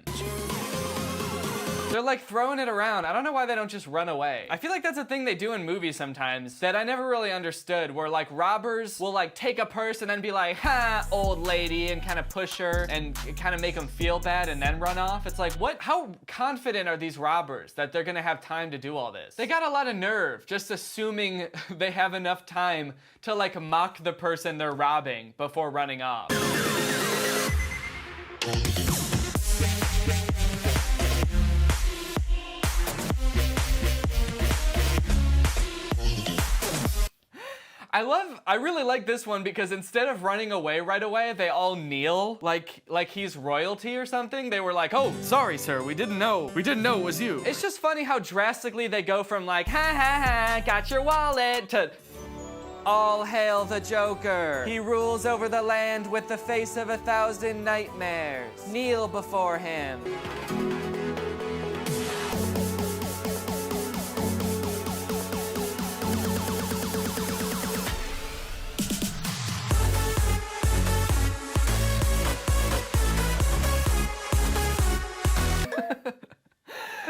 They're like throwing it around. I don't know why they don't just run away. I feel like that's a thing they do in movies sometimes that I never really understood, where like robbers will like take a purse and then be like, ha, old lady, and kind of push her and kind of make them feel bad and then run off. It's like, what? How confident are these robbers that they're gonna have time to do all this? They got a lot of nerve just assuming they have enough time to like mock the person they're robbing before running off. I really like this one because instead of running away right away, they all kneel like he's royalty or something. They were like, oh, sorry, sir, we didn't know it was you. It's just funny how drastically they go from like, ha ha ha, got your wallet, to all hail the Joker. He rules over the land with the face of 1,000 nightmares. Kneel before him.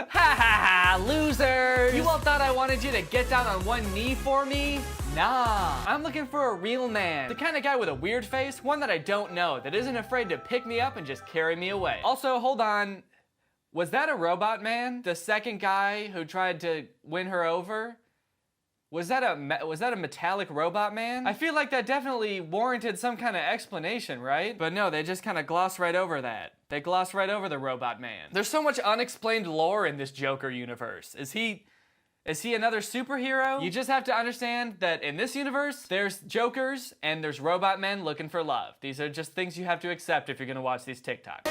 Ha ha ha, losers! You all thought I wanted you to get down on one knee for me? Nah, I'm looking for a real man. The kind of guy with a weird face, one that I don't know, that isn't afraid to pick me up and just carry me away. Also, hold on, was that a robot man? The second guy who tried to win her over? Was that a metallic robot man? I feel like that definitely warranted some kind of explanation, right? But no, they just kind of gloss right over that. They gloss right over the robot man. There's so much unexplained lore in this Joker universe. Is he another superhero? You just have to understand that in this universe, there's Jokers and there's robot men looking for love. These are just things you have to accept if you're gonna watch these TikToks.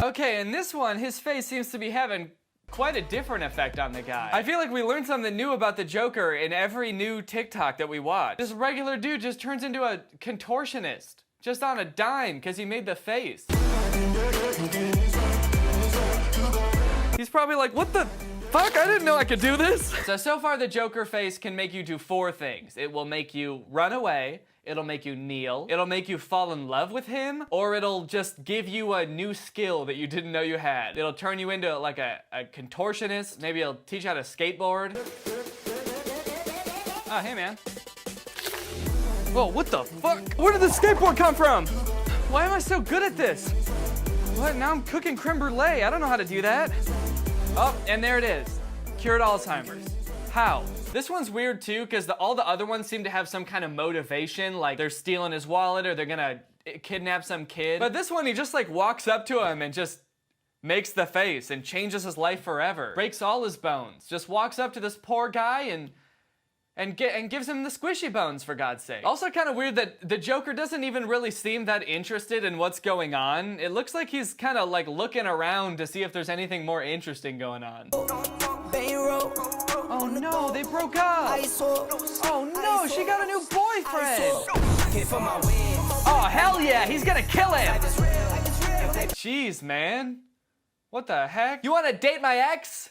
Okay, in this one, his face seems to be having quite a different effect on the guy. I feel like we learned something new about the Joker in every new TikTok that we watch. This regular dude just turns into a contortionist, just on a dime, because he made the face. He's probably like, what the fuck? I didn't know I could do this. So far the Joker face can make you do 4 things. It will make you run away, it'll make you kneel, it'll make you fall in love with him, or it'll just give you a new skill that you didn't know you had. It'll turn you into like a contortionist, maybe it'll teach you how to skateboard. Oh, hey man. Whoa, what the fuck? Where did the skateboard come from? Why am I so good at this? What, now I'm cooking creme brulee. I don't know how to do that. Oh, and there it is. cured Alzheimer's. How? This one's weird too, because all the other ones seem to have some kind of motivation, like they're stealing his wallet or they're gonna kidnap some kid. But this one, he just like walks up to him and just makes the face and changes his life forever. Breaks all his bones. Just walks up to this poor guy and gives him the squishy bones, for God's sake. Also kind of weird that the Joker doesn't even really seem that interested in what's going on. It looks like he's kind of like looking around to see if there's anything more interesting going on. Oh no, they broke up. Oh no, she got a new boyfriend. Oh hell yeah, he's gonna kill him. Jeez, man. What the heck? You wanna date my ex?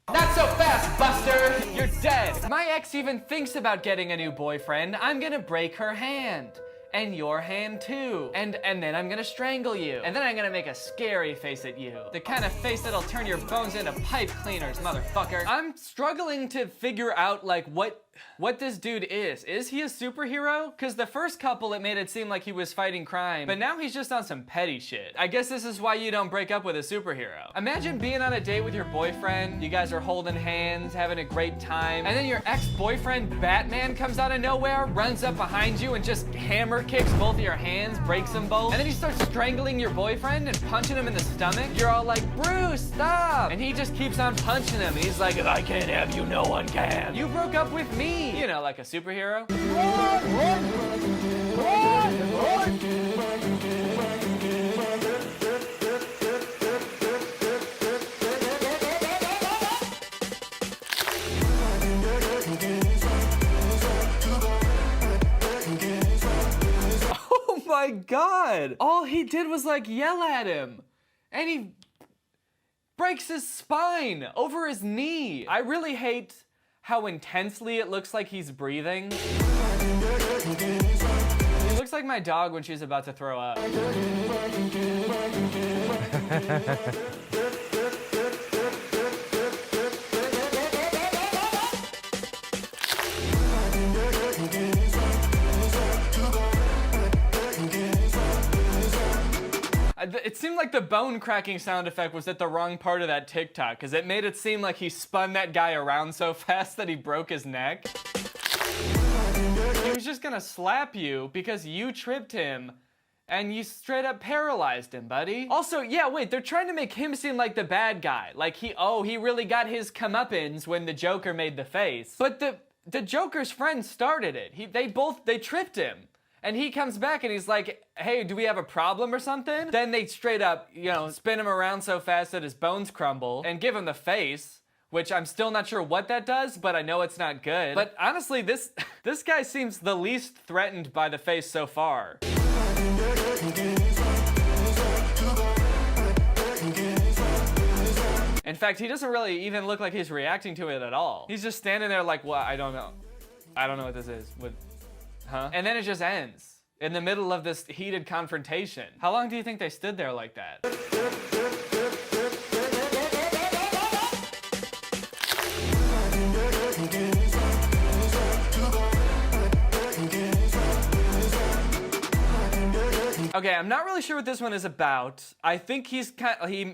Not so fast, Buster! You're dead! If my ex even thinks about getting a new boyfriend, I'm gonna break her hand. And your hand too. And then I'm gonna strangle you. And then I'm gonna make a scary face at you. The kind of face that'll turn your bones into pipe cleaners, motherfucker. I'm struggling to figure out like what this dude is. Is he a superhero? Because the first couple, it made it seem like he was fighting crime, but now he's just on some petty shit. I guess this is why you don't break up with a superhero. Imagine being on a date with your boyfriend, you guys are holding hands, having a great time, and then your ex-boyfriend Batman comes out of nowhere, runs up behind you and just hammer kicks both of your hands, breaks them both, and then he starts strangling your boyfriend and punching him in the stomach. You're all like, Bruce, stop! And he just keeps on punching him. He's like, if I can't have you, no one can. You broke up with me. You know, like a superhero. Oh my God! All he did was like yell at him. And he breaks his spine over his knee. I really hate how intensely it looks like he's breathing. He looks like my dog when she's about to throw up. It seemed like the bone cracking sound effect was at the wrong part of that TikTok, because it made it seem like he spun that guy around so fast that he broke his neck. He was just gonna slap you because you tripped him and you straight up paralyzed him, buddy. Also, yeah, wait, they're trying to make him seem like the bad guy. Like he really got his comeuppance when the Joker made the face. But the Joker's friend started it. They tripped him. And he comes back and he's like, hey, do we have a problem or something? Then they straight up, spin him around so fast that his bones crumble and give him the face, which I'm still not sure what that does, but I know it's not good. But honestly, this guy seems the least threatened by the face so far. In fact, he doesn't really even look like he's reacting to it at all. He's just standing there like, well, I don't know. I don't know what this is. Huh? And then it just ends in the middle of this heated confrontation. How long do you think they stood there like that? Okay, I'm not really sure what this one is about. I think he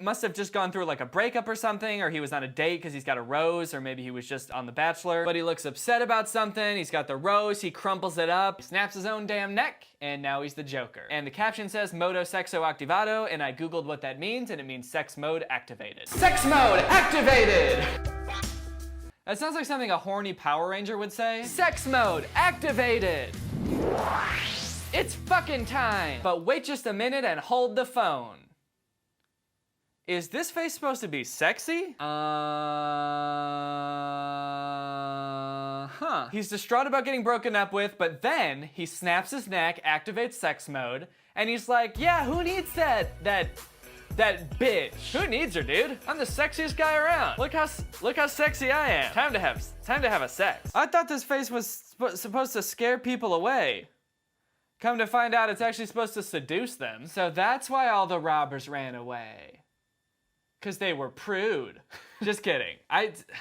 must have just gone through like a breakup or something, or he was on a date because he's got a rose, or maybe he was just on The Bachelor. But he looks upset about something, he's got the rose, he crumples it up, he snaps his own damn neck, and now he's the Joker. And the caption says, Modo sexo activado, and I googled what that means, and it means sex mode activated. Sex mode activated! That sounds like something a horny Power Ranger would say. Sex mode activated! It's fucking time! But wait just a minute and hold the phone. Is this face supposed to be sexy? He's distraught about getting broken up with, but then he snaps his neck, activates sex mode, and he's like, yeah, who needs that bitch? Who needs her, dude? I'm the sexiest guy around. Look how sexy I am. Time to have a sex. I thought this face was supposed to scare people away. Come to find out, it's actually supposed to seduce them. So that's why all the robbers ran away. Because they were prude. Just kidding.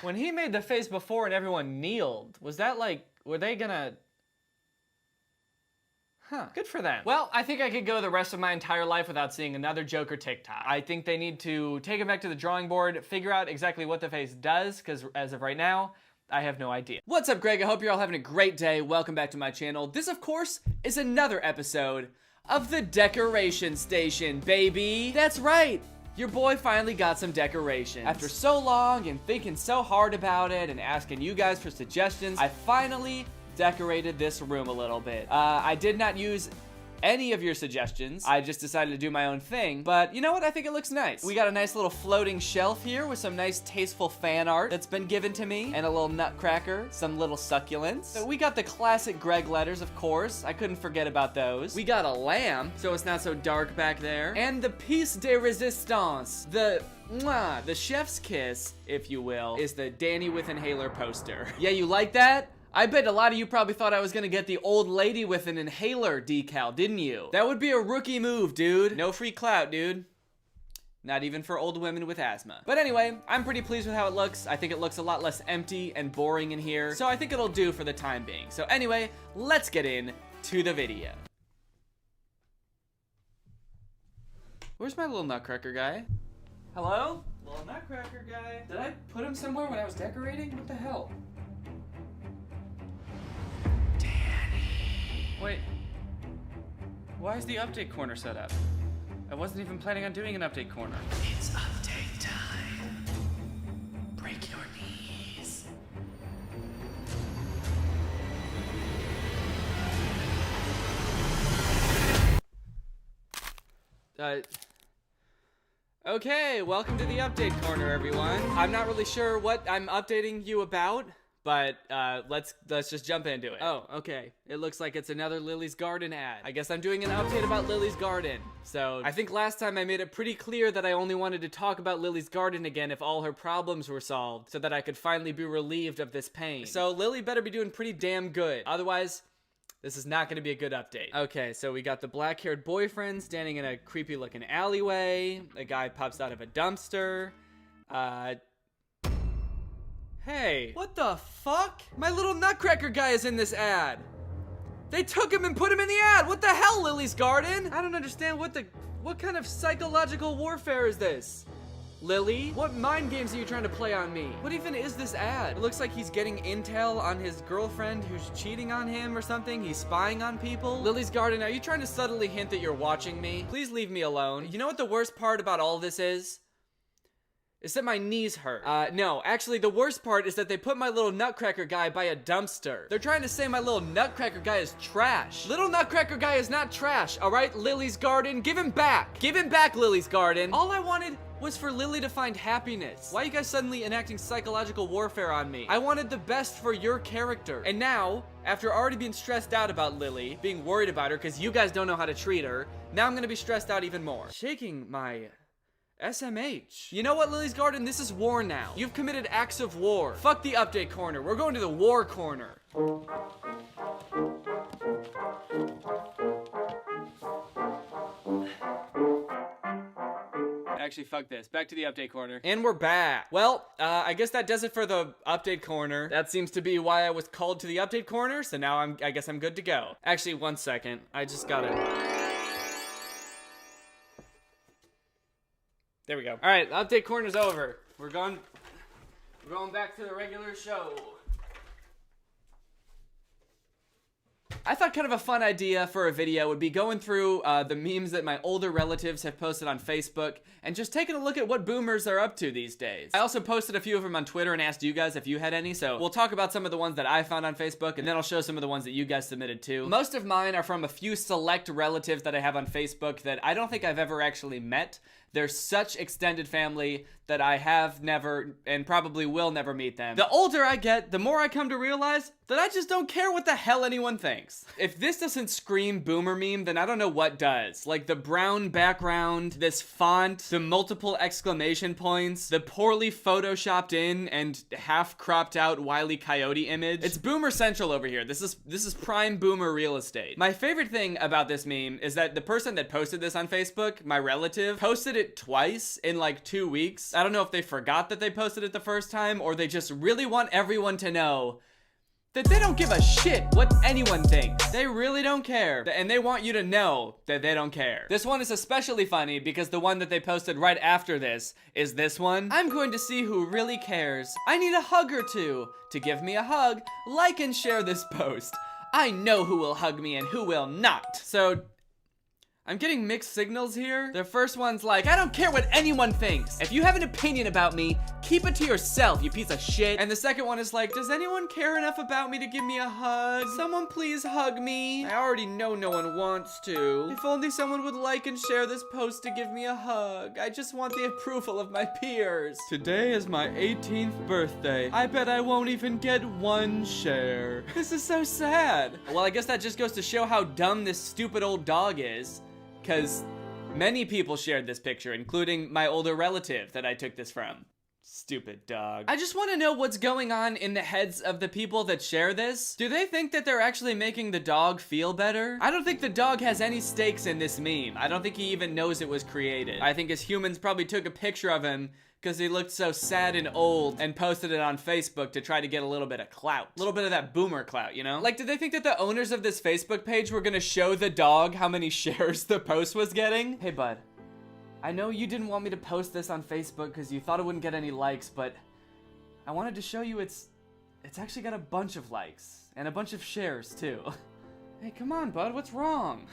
When he made the face before and everyone kneeled, was that like, were they gonna... Huh, good for them. Well, I think I could go the rest of my entire life without seeing another Joker TikTok. I think they need to take it back to the drawing board, figure out exactly what the face does, because as of right now, I have no idea. What's up, Greg? I hope you're all having a great day. Welcome back to my channel. This, of course, is another episode of the Decoration Station, baby. That's right. Your boy finally got some decorations. After so long and thinking so hard about it and asking you guys for suggestions, I finally decorated this room a little bit. I did not use any of your suggestions. I just decided to do my own thing, but you know what? I think it looks nice. We got a nice little floating shelf here with some nice tasteful fan art that's been given to me, and a little nutcracker, some little succulents. So we got the classic Greg letters, of course. I couldn't forget about those. We got a lamp, so it's not so dark back there, and the piece de resistance, the chef's kiss, if you will, is the Danny with inhaler poster. Yeah, you like that? I bet a lot of you probably thought I was gonna get the old lady with an inhaler decal, didn't you? That would be a rookie move, dude. No free clout, dude. Not even for old women with asthma. But anyway, I'm pretty pleased with how it looks. I think it looks a lot less empty and boring in here, so I think it'll do for the time being. So anyway, let's get in to the video. Where's my little nutcracker guy? Hello? Little nutcracker guy. Did I put him somewhere when I was decorating? What the hell? Wait, why is the update corner set up? I wasn't even planning on doing an update corner. It's update time. Break your knees. Okay, welcome to the update corner, everyone. I'm not really sure what I'm updating you about, but let's just jump into it. Oh, okay. It looks like it's another Lily's Garden ad. I guess I'm doing an update about Lily's Garden. So I think last time I made it pretty clear that I only wanted to talk about Lily's Garden again if all her problems were solved, so that I could finally be relieved of this pain. So Lily better be doing pretty damn good. Otherwise, this is not going to be a good update. Okay, so we got the black-haired boyfriend standing in a creepy-looking alleyway. A guy pops out of a dumpster. Hey, what the fuck? My little nutcracker guy is in this ad. They took him and put him in the ad. What the hell, Lily's Garden? I don't understand what kind of psychological warfare is this? Lily, what mind games are you trying to play on me? What even is this ad? It looks like he's getting intel on his girlfriend who's cheating on him or something. He's spying on people. Lily's Garden, are you trying to subtly hint that you're watching me? Please leave me alone. You know what the worst part about all this is? Is that my knees hurt. No, actually the worst part is that they put my little nutcracker guy by a dumpster. They're trying to say my little nutcracker guy is trash. Little nutcracker guy is not trash, all right, Lily's Garden? Give him back. Give him back, Lily's Garden. All I wanted was for Lily to find happiness. Why are you guys suddenly enacting psychological warfare on me? I wanted the best for your character. And now, after already being stressed out about Lily, being worried about her because you guys don't know how to treat her, now I'm gonna be stressed out even more. Shaking my SMH. You know what, Lily's Garden? This is war now. You've committed acts of war. Fuck the update corner. We're going to the war corner. Actually, fuck this. Back to the update corner. And we're back. Well, I guess that does it for the update corner. That seems to be why I was called to the update corner, so now I guess I'm good to go. Actually, one second. I just gotta... There we go. All right, the update corner's over. We're going back to the regular show. I thought kind of a fun idea for a video would be going through the memes that my older relatives have posted on Facebook and just taking a look at what boomers are up to these days. I also posted a few of them on Twitter and asked you guys if you had any, so we'll talk about some of the ones that I found on Facebook, and then I'll show some of the ones that you guys submitted too. Most of mine are from a few select relatives that I have on Facebook that I don't think I've ever actually met. They're such extended family that I have never and probably will never meet them. The older I get, the more I come to realize that I just don't care what the hell anyone thinks. If this doesn't scream boomer meme, then I don't know what does. Like the brown background, this font, the multiple exclamation points, the poorly photoshopped in and half cropped out Wile E. Coyote image. It's boomer central over here. This is prime boomer real estate. My favorite thing about this meme is that the person that posted this on Facebook, my relative, posted it twice in like 2 weeks. I don't know if they forgot that they posted it the first time or they just really want everyone to know that they don't give a shit what anyone thinks. They really don't care. And they want you to know that they don't care. This one is especially funny because the one that they posted right after this is this one. I'm going to see who really cares. I need a hug or two. To give me a hug, like and share this post. I know who will hug me and who will not. So, I'm getting mixed signals here. The first one's like, I don't care what anyone thinks. If you have an opinion about me, keep it to yourself, you piece of shit. And the second one is like, does anyone care enough about me to give me a hug? Someone please hug me. I already know no one wants to. If only someone would like and share this post to give me a hug. I just want the approval of my peers. Today is my 18th birthday. I bet I won't even get one share. This is so sad. Well, I guess that just goes to show how dumb this stupid old dog is. Because many people shared this picture, including my older relative that I took this from. Stupid dog. I just want to know what's going on in the heads of the people that share this. Do they think that they're actually making the dog feel better? I don't think the dog has any stakes in this meme. I don't think he even knows it was created. I think as humans probably took a picture of him because he looked so sad and old and posted it on Facebook to try to get a little bit of clout. A little bit of that boomer clout, you know? Like, did they think that the owners of this Facebook page were gonna show the dog how many shares the post was getting? Hey, bud. I know you didn't want me to post this on Facebook because you thought it wouldn't get any likes, but I wanted to show you it's actually got a bunch of likes and a bunch of shares, too. Hey, come on, bud. What's wrong?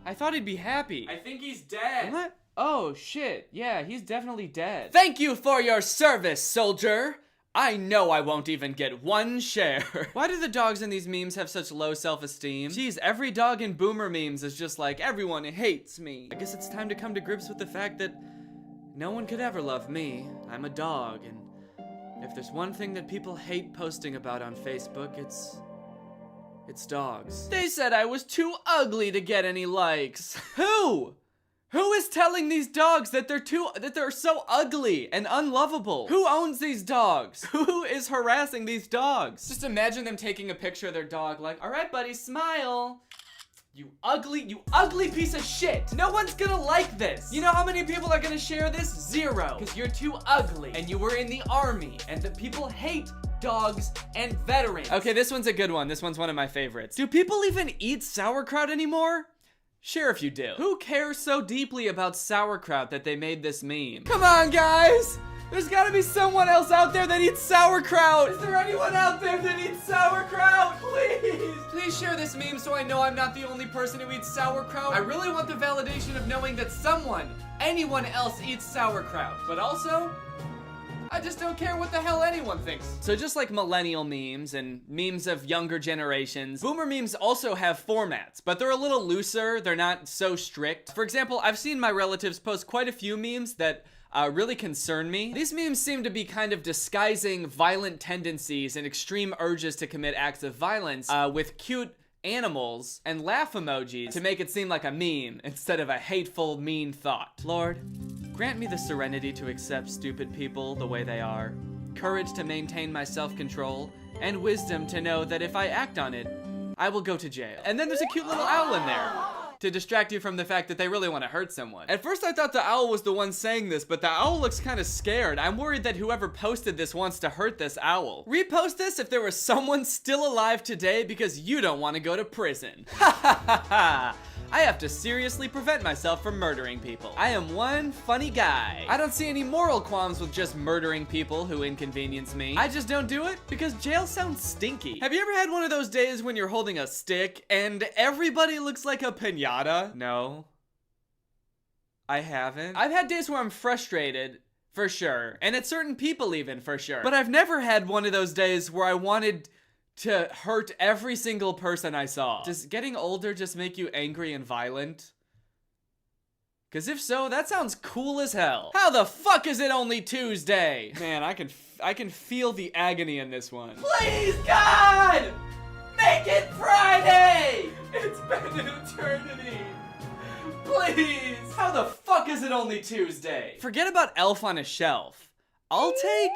I thought he'd be happy. I think he's dead. What? Oh, shit. Yeah, he's definitely dead. Thank you for your service, soldier. I know I won't even get one share. Why do the dogs in these memes have such low self-esteem? Jeez, every dog in boomer memes is just like, everyone hates me. I guess it's time to come to grips with the fact that no one could ever love me. I'm a dog, and if there's one thing that people hate posting about on Facebook, it's dogs. They said I was too ugly to get any likes. Who? Who is telling these dogs that they're so ugly and unlovable? Who owns these dogs? Who is harassing these dogs? Just imagine them taking a picture of their dog like, all right, buddy, smile. You ugly piece of shit. No one's gonna like this. You know how many people are gonna share this? 0. Because you're too ugly and you were in the army and the people hate dogs and veterans. Okay, this one's a good one. This one's one of my favorites. Do people even eat sauerkraut anymore? Sure if you do. Who cares so deeply about sauerkraut that they made this meme? Come on, guys! There's gotta be someone else out there that eats sauerkraut! Is there anyone out there that eats sauerkraut? Please! Please share this meme so I know I'm not the only person who eats sauerkraut. I really want the validation of knowing that anyone else eats sauerkraut. But also, I just don't care what the hell anyone thinks. So just like millennial memes and memes of younger generations, boomer memes also have formats, but they're a little looser. They're not so strict. For example, I've seen my relatives post quite a few memes that really concern me. These memes seem to be kind of disguising violent tendencies and extreme urges to commit acts of violence with cute animals and laugh emojis to make it seem like a meme instead of a hateful, mean thought. Lord, grant me the serenity to accept stupid people the way they are, courage to maintain my self-control, and wisdom to know that if I act on it, I will go to jail. And then there's a cute little owl in there to distract you from the fact that they really want to hurt someone. At first I thought the owl was the one saying this, but the owl looks kind of scared. I'm worried that whoever posted this wants to hurt this owl. Repost this if there was someone still alive today because you don't want to go to prison. Ha ha ha ha! I have to seriously prevent myself from murdering people. I am one funny guy. I don't see any moral qualms with just murdering people who inconvenience me. I just don't do it because jail sounds stinky. Have you ever had one of those days when you're holding a stick and everybody looks like a piñata? No. I haven't. I've had days where I'm frustrated, for sure. And at certain people even, for sure. But I've never had one of those days where I wanted to hurt every single person I saw. Does getting older just make you angry and violent? Cause if so, that sounds cool as hell. How the fuck is it only Tuesday? Man, I can feel the agony in this one. Please, God! Make it Friday! It's been an eternity. Please! How the fuck is it only Tuesday? Forget about Elf on a Shelf. I'll take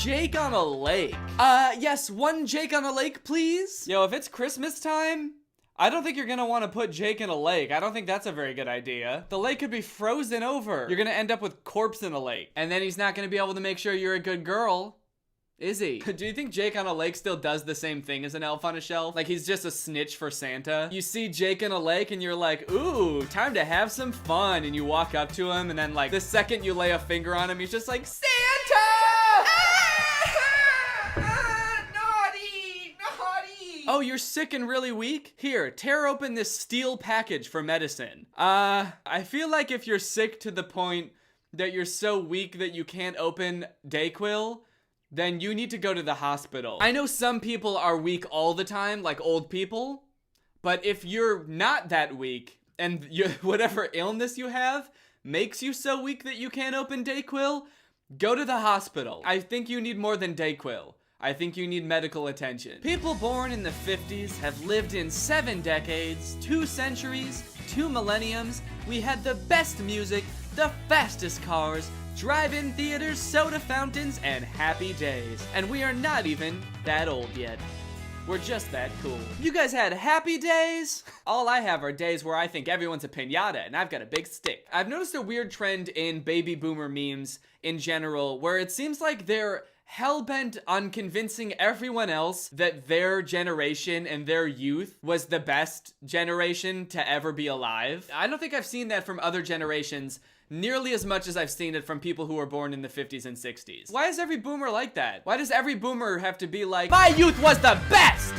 Jake on a lake. Yes, one Jake on a lake, please. Yo, if it's Christmas time, I don't think you're gonna want to put Jake in a lake. I don't think that's a very good idea. The lake could be frozen over. You're gonna end up with corpse in a lake. And then he's not gonna be able to make sure you're a good girl. Is he? Do you think Jake on a Lake still does the same thing as an elf on a shelf? Like he's just a snitch for Santa? You see Jake on a lake and you're like, ooh, time to have some fun. And you walk up to him and then like the second you lay a finger on him, he's just like, Santa! Naughty! Oh, you're sick and really weak? Here, tear open this steel package for medicine. I feel like if you're sick to the point that you're so weak that you can't open Dayquil, then you need to go to the hospital. I know some people are weak all the time, like old people, but if you're not that weak and whatever illness you have makes you so weak that you can't open Dayquil, go to the hospital. I think you need more than Dayquil. I think you need medical attention. People born in the 50s have lived in 7 decades, 2 centuries, 2 millenniums. We had the best music, the fastest cars, drive-in theaters, soda fountains, and happy days. And we are not even that old yet. We're just that cool. You guys had happy days? All I have are days where I think everyone's a piñata and I've got a big stick. I've noticed a weird trend in baby boomer memes in general where it seems like they're hell-bent on convincing everyone else that their generation and their youth was the best generation to ever be alive. I don't think I've seen that from other generations nearly as much as I've seen it from people who were born in the 50s and 60s. Why is every boomer like that? Why does every boomer have to be like, my youth was the best!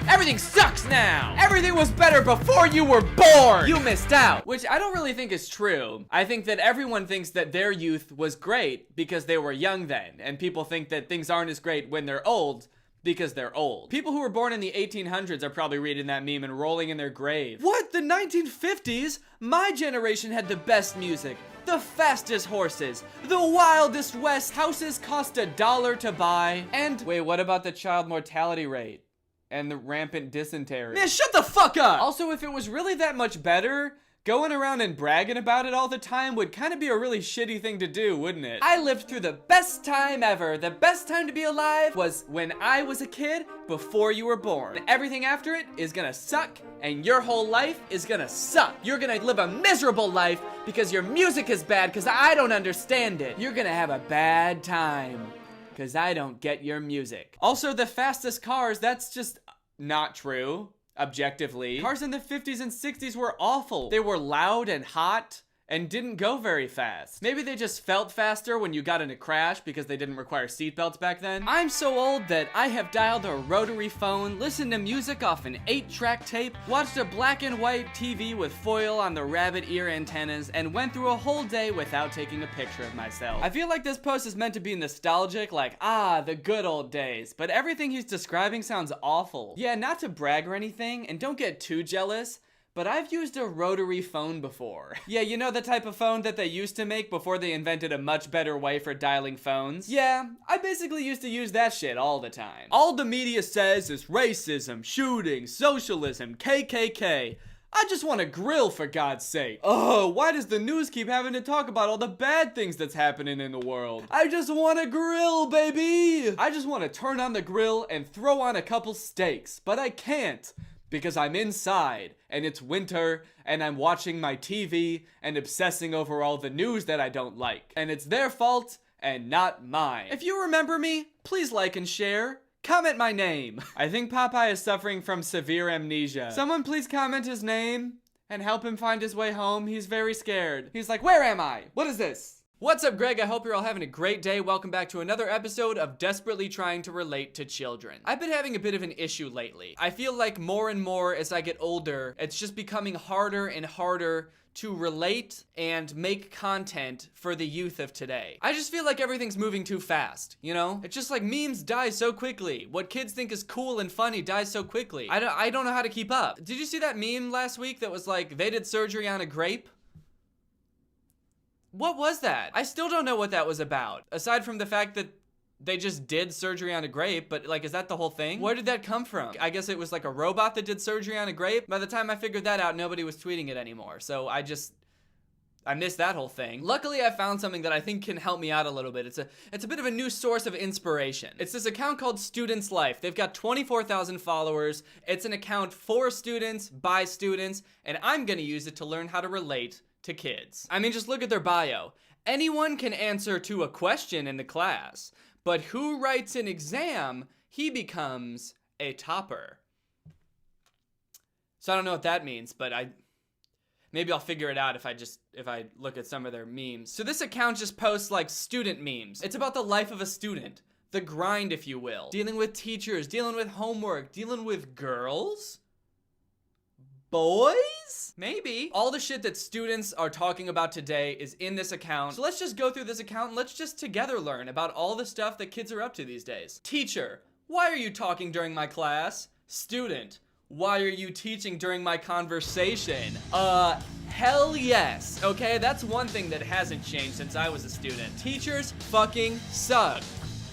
Everything sucks now! Everything was better before you were born! You missed out! Which I don't really think is true. I think that everyone thinks that their youth was great because they were young then, and people think that things aren't as great when they're old because they're old. People who were born in the 1800s are probably reading that meme and rolling in their grave. What? The 1950s? My generation had the best music, the fastest horses, the wildest west, houses cost $1 to buy, and wait, what about the child mortality rate? And the rampant dysentery? Man, shut the fuck up! Also, if it was really that much better, going around and bragging about it all the time would kind of be a really shitty thing to do, wouldn't it? I lived through the best time ever. The best time to be alive was when I was a kid before you were born. And everything after it is gonna suck, and your whole life is gonna suck. You're gonna live a miserable life because your music is bad because I don't understand it. You're gonna have a bad time because I don't get your music. Also, the fastest cars, that's just not true. Objectively, cars in the 50s and 60s were awful. They were loud and hot and didn't go very fast. Maybe they just felt faster when you got in a crash because they didn't require seatbelts back then. I'm so old that I have dialed a rotary phone, listened to music off an 8-track tape, watched a black and white TV with foil on the rabbit ear antennas, and went through a whole day without taking a picture of myself. I feel like this post is meant to be nostalgic, like, the good old days, but everything he's describing sounds awful. Yeah, not to brag or anything, and don't get too jealous, but I've used a rotary phone before. Yeah, you know the type of phone that they used to make before they invented a much better way for dialing phones? Yeah, I basically used to use that shit all the time. All the media says is racism, shooting, socialism, KKK. I just want to grill, for God's sake. Oh, why does the news keep having to talk about all the bad things that's happening in the world? I just want to grill, baby! I just want to turn on the grill and throw on a couple steaks, but I can't. Because I'm inside, and it's winter, and I'm watching my TV, and obsessing over all the news that I don't like. And it's their fault, and not mine. If you remember me, please like and share. Comment my name. I think Popeye is suffering from severe amnesia. Someone please comment his name, and help him find his way home. He's very scared. He's like, where am I? What is this? What's up, Greg? I hope you're all having a great day. Welcome back to another episode of Desperately Trying to Relate to Children. I've been having a bit of an issue lately. I feel like more and more as I get older, it's just becoming harder and harder to relate and make content for the youth of today. I just feel like everything's moving too fast, you know? It's just like memes die so quickly. What kids think is cool and funny dies so quickly. I don't know how to keep up. Did you see that meme last week that was like, they did surgery on a grape? What was that? I still don't know what that was about. Aside from the fact that they just did surgery on a grape, but like, is that the whole thing? Where did that come from? I guess it was like a robot that did surgery on a grape. By the time I figured that out, nobody was tweeting it anymore. So I missed that whole thing. Luckily, I found something that I think can help me out a little bit. It's a bit of a new source of inspiration. It's this account called Students Life. They've got 24,000 followers. It's an account for students, by students, and I'm gonna use it to learn how to relate to kids. I mean, just look at their bio. Anyone can answer to a question in the class, But who writes an exam, he becomes a topper. So I don't know what that means, but maybe I'll figure it out if I look at some of their memes. So this account just posts like student memes. It's about the life of a student, the grind, if you will. Dealing with teachers, dealing with homework, dealing with girls, boys, maybe. All the shit that students are talking about today is in this account. So let's just go through this account and let's just together learn about all the stuff that kids are up to these days. Teacher, why are you talking during my class? Student, why are you teaching during my conversation? Hell yes. Okay, that's one thing that hasn't changed since I was a student. Teachers fucking suck.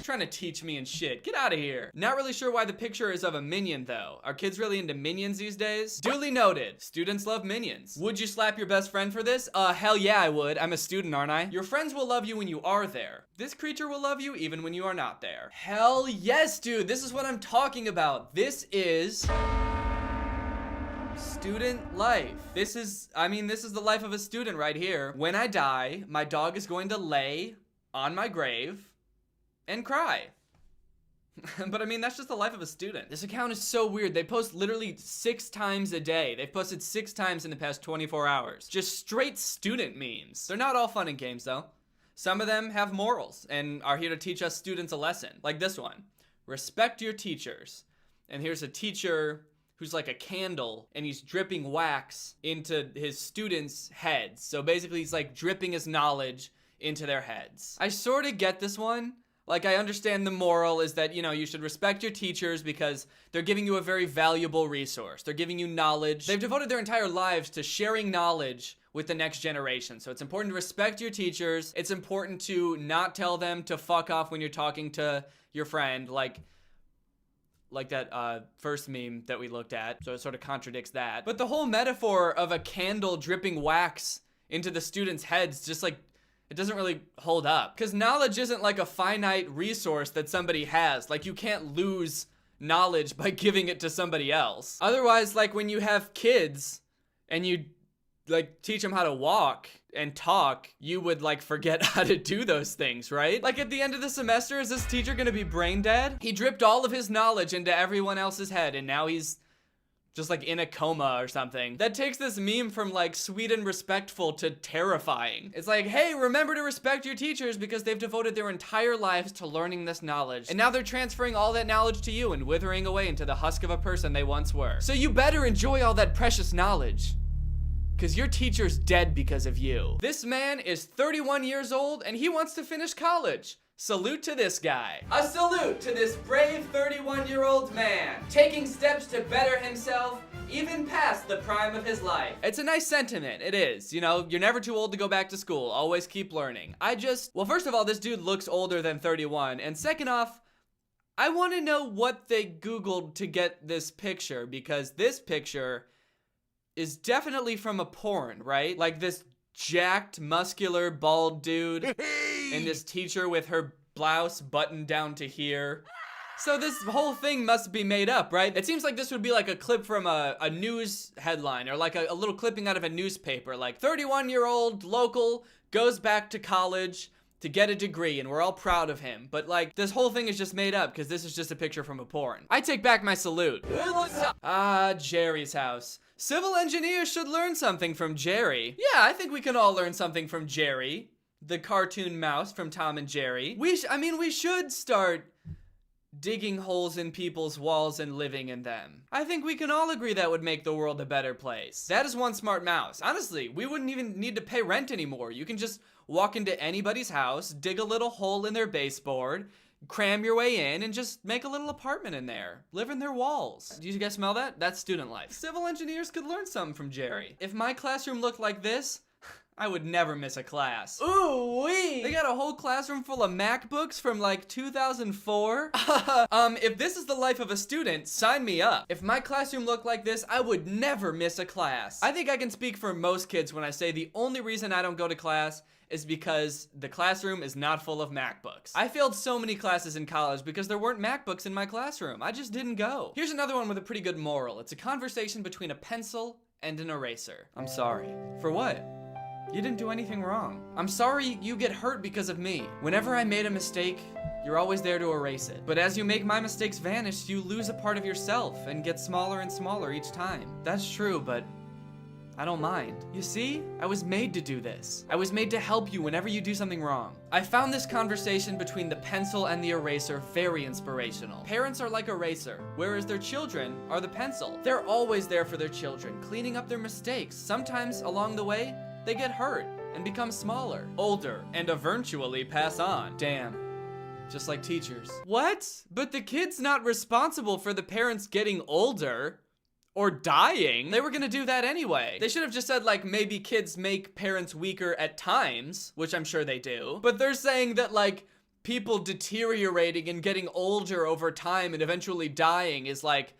Trying to teach me and shit. Get out of here. Not really sure why the picture is of a minion though. Are kids really into minions these days? Duly noted. Students love minions. Would you slap your best friend for this? Hell yeah, I would. I'm a student, aren't I? Your friends will love you when you are there. This creature will love you even when you are not there. Hell yes, dude. This is what I'm talking about. This is student life. This is the life of a student right here. When I die, my dog is going to lay on my grave and cry. But I mean, that's just the life of a student. This account is so weird. They post literally 6 times a day. They've posted 6 times in the past 24 hours. Just straight student memes. They're not all fun and games though. Some of them have morals and are here to teach us students a lesson. Like this one. Respect your teachers. And here's a teacher who's like a candle and he's dripping wax into his students' heads. So basically he's like dripping his knowledge into their heads. I sort of get this one. Like, I understand the moral is that, you know, you should respect your teachers because they're giving you a very valuable resource. They're giving you knowledge. They've devoted their entire lives to sharing knowledge with the next generation. So it's important to respect your teachers. It's important to not tell them to fuck off when you're talking to your friend, like that first meme that we looked at. So it sort of contradicts that. But the whole metaphor of a candle dripping wax into the students' heads just like, it doesn't really hold up. Because knowledge isn't like a finite resource that somebody has. Like, you can't lose knowledge by giving it to somebody else. Otherwise, like when you have kids and you like teach them how to walk and talk, you would like forget how to do those things, right? Like at the end of the semester, is this teacher gonna be brain dead? He dripped all of his knowledge into everyone else's head and now he's just like in a coma or something. That takes this meme from like sweet and respectful to terrifying. It's like, hey, remember to respect your teachers because they've devoted their entire lives to learning this knowledge. And now they're transferring all that knowledge to you and withering away into the husk of a person they once were. So you better enjoy all that precious knowledge, because your teacher's dead because of you. This man is 31 years old and he wants to finish college. Salute to this guy. A salute to this brave 31-year-old man, taking steps to better himself, even past the prime of his life. It's a nice sentiment, it is. You know, you're never too old to go back to school. Always keep learning. Well, first of all, this dude looks older than 31. And second off, I want to know what they Googled to get this picture, because this picture is definitely from a porn, right? Like this jacked, muscular, bald dude and this teacher with her blouse buttoned down to here. So this whole thing must be made up, right? It seems like this would be like a clip from a news headline or like a little clipping out of a newspaper, like 31-year-old local goes back to college to get a degree and we're all proud of him. But like this whole thing is just made up because this is just a picture from a porn. I take back my salute. Jerry's house. Civil engineers should learn something from Jerry. Yeah, I think we can all learn something from Jerry, the cartoon mouse from Tom and Jerry. We should start digging holes in people's walls and living in them. I think we can all agree that would make the world a better place. That is one smart mouse. Honestly, we wouldn't even need to pay rent anymore. You can just walk into anybody's house, dig a little hole in their baseboard, cram your way in and just make a little apartment in there. Live in their walls. Do you guys smell that? That's student life. Civil engineers could learn something from Jerry. If my classroom looked like this, I would never miss a class. Ooh wee! They got a whole classroom full of MacBooks from like 2004. If this is the life of a student, sign me up. If my classroom looked like this, I would never miss a class. I think I can speak for most kids when I say the only reason I don't go to class is because the classroom is not full of MacBooks. I failed so many classes in college because there weren't MacBooks in my classroom. I just didn't go. Here's another one with a pretty good moral. It's a conversation between a pencil and an eraser. I'm sorry. For what? You didn't do anything wrong. I'm sorry you get hurt because of me. Whenever I made a mistake, You're always there to erase it. But as you make my mistakes vanish, you lose a part of yourself and get smaller and smaller each time. That's true, but I don't mind. You see, I was made to do this. I was made to help you whenever you do something wrong. I found this conversation between the pencil and the eraser very inspirational. Parents are like eraser, whereas their children are the pencil. They're always there for their children, cleaning up their mistakes. Sometimes along the way, they get hurt and become smaller, older, and eventually pass on. Damn. Just like teachers. What? But the kid's not responsible for the parents getting older. Or dying. They were gonna do that anyway. They should have just said, like, maybe kids make parents weaker at times, which I'm sure they do. But they're saying that, like, people deteriorating and getting older over time and eventually dying is like,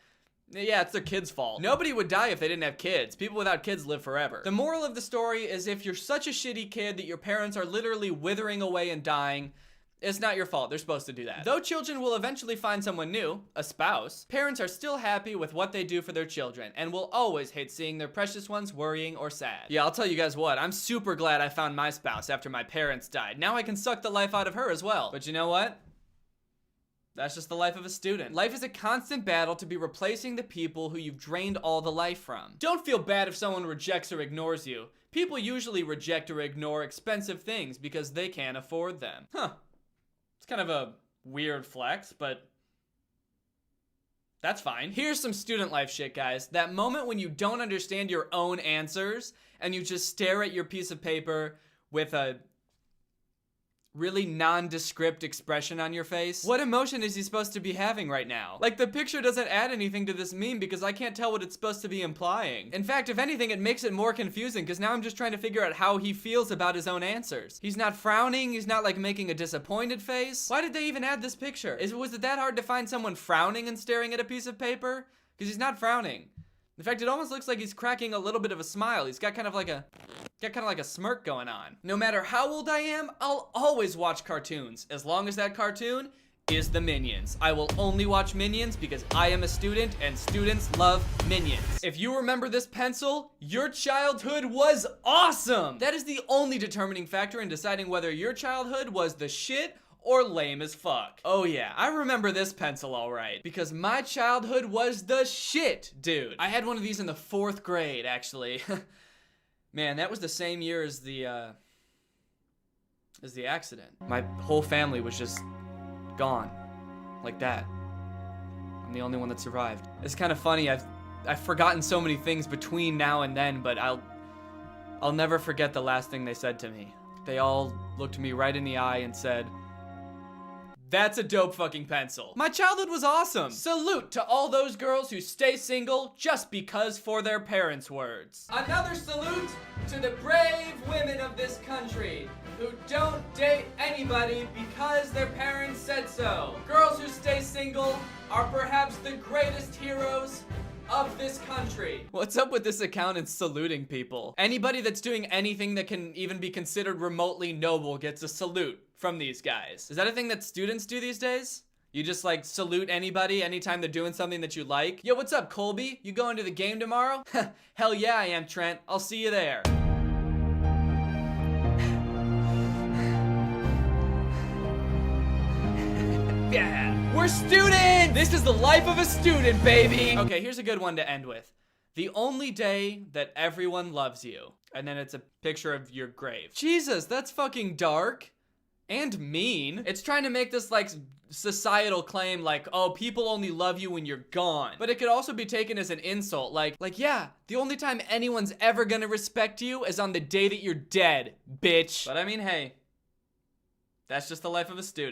yeah, it's their kids' fault. Nobody would die if they didn't have kids. People without kids live forever. The moral of the story is if you're such a shitty kid that your parents are literally withering away and dying, it's not your fault. They're supposed to do that. Though children will eventually find someone new, a spouse, parents are still happy with what they do for their children and will always hate seeing their precious ones worrying or sad. Yeah, I'll tell you guys what, I'm super glad I found my spouse after my parents died. Now I can suck the life out of her as well. But you know what? That's just the life of a student. Life is a constant battle to be replacing the people who you've drained all the life from. Don't feel bad if someone rejects or ignores you. People usually reject or ignore expensive things because they can't afford them. Huh. It's kind of a weird flex, but that's fine. Here's some student life shit, guys. That moment when you don't understand your own answers and you just stare at your piece of paper with a really nondescript expression on your face. What emotion is he supposed to be having right now? Like, the picture doesn't add anything to this meme because I can't tell what it's supposed to be implying. In fact, if anything, it makes it more confusing because now I'm just trying to figure out how he feels about his own answers. He's not frowning, he's not like making a disappointed face. Why did they even add this picture? Was it that hard to find someone frowning and staring at a piece of paper? Because he's not frowning. In fact, it almost looks like he's cracking a little bit of a smile. He's got kind of like a smirk going on. No matter how old I am, I'll always watch cartoons, as long as that cartoon is the Minions. I will only watch Minions because I am a student and students love Minions. If you remember this pencil, your childhood was awesome! That is the only determining factor in deciding whether your childhood was the shit or lame as fuck. Oh yeah, I remember this pencil all right, because my childhood was the shit, dude. I had one of these in the 4th grade, actually. Man, that was the same year as the accident. My whole family was just gone, like that. I'm the only one that survived. It's kind of funny, I've forgotten so many things between now and then, but I'll never forget the last thing they said to me. They all looked me right in the eye and said, "That's a dope fucking pencil." My childhood was awesome. Salute to all those girls who stay single just because for their parents' words. Another salute to the brave women of this country who don't date anybody because their parents said so. Girls who stay single are perhaps the greatest heroes of this country. What's up with this account and saluting people? Anybody that's doing anything that can even be considered remotely noble gets a salute from these guys. Is that a thing that students do these days? You just like salute anybody anytime they're doing something that you like? Yo, what's up, Colby? You going to the game tomorrow? Hell yeah, I am, Trent. I'll see you there. Yeah. We're students! This is the life of a student, baby! Okay, here's a good one to end with. The only day that everyone loves you. And then it's a picture of your grave. Jesus, that's fucking dark. And mean. It's trying to make this like societal claim like, oh, people only love you when you're gone. But it could also be taken as an insult. Like yeah, the only time anyone's ever gonna respect you is on the day that you're dead, bitch. But I mean, hey, that's just the life of a student.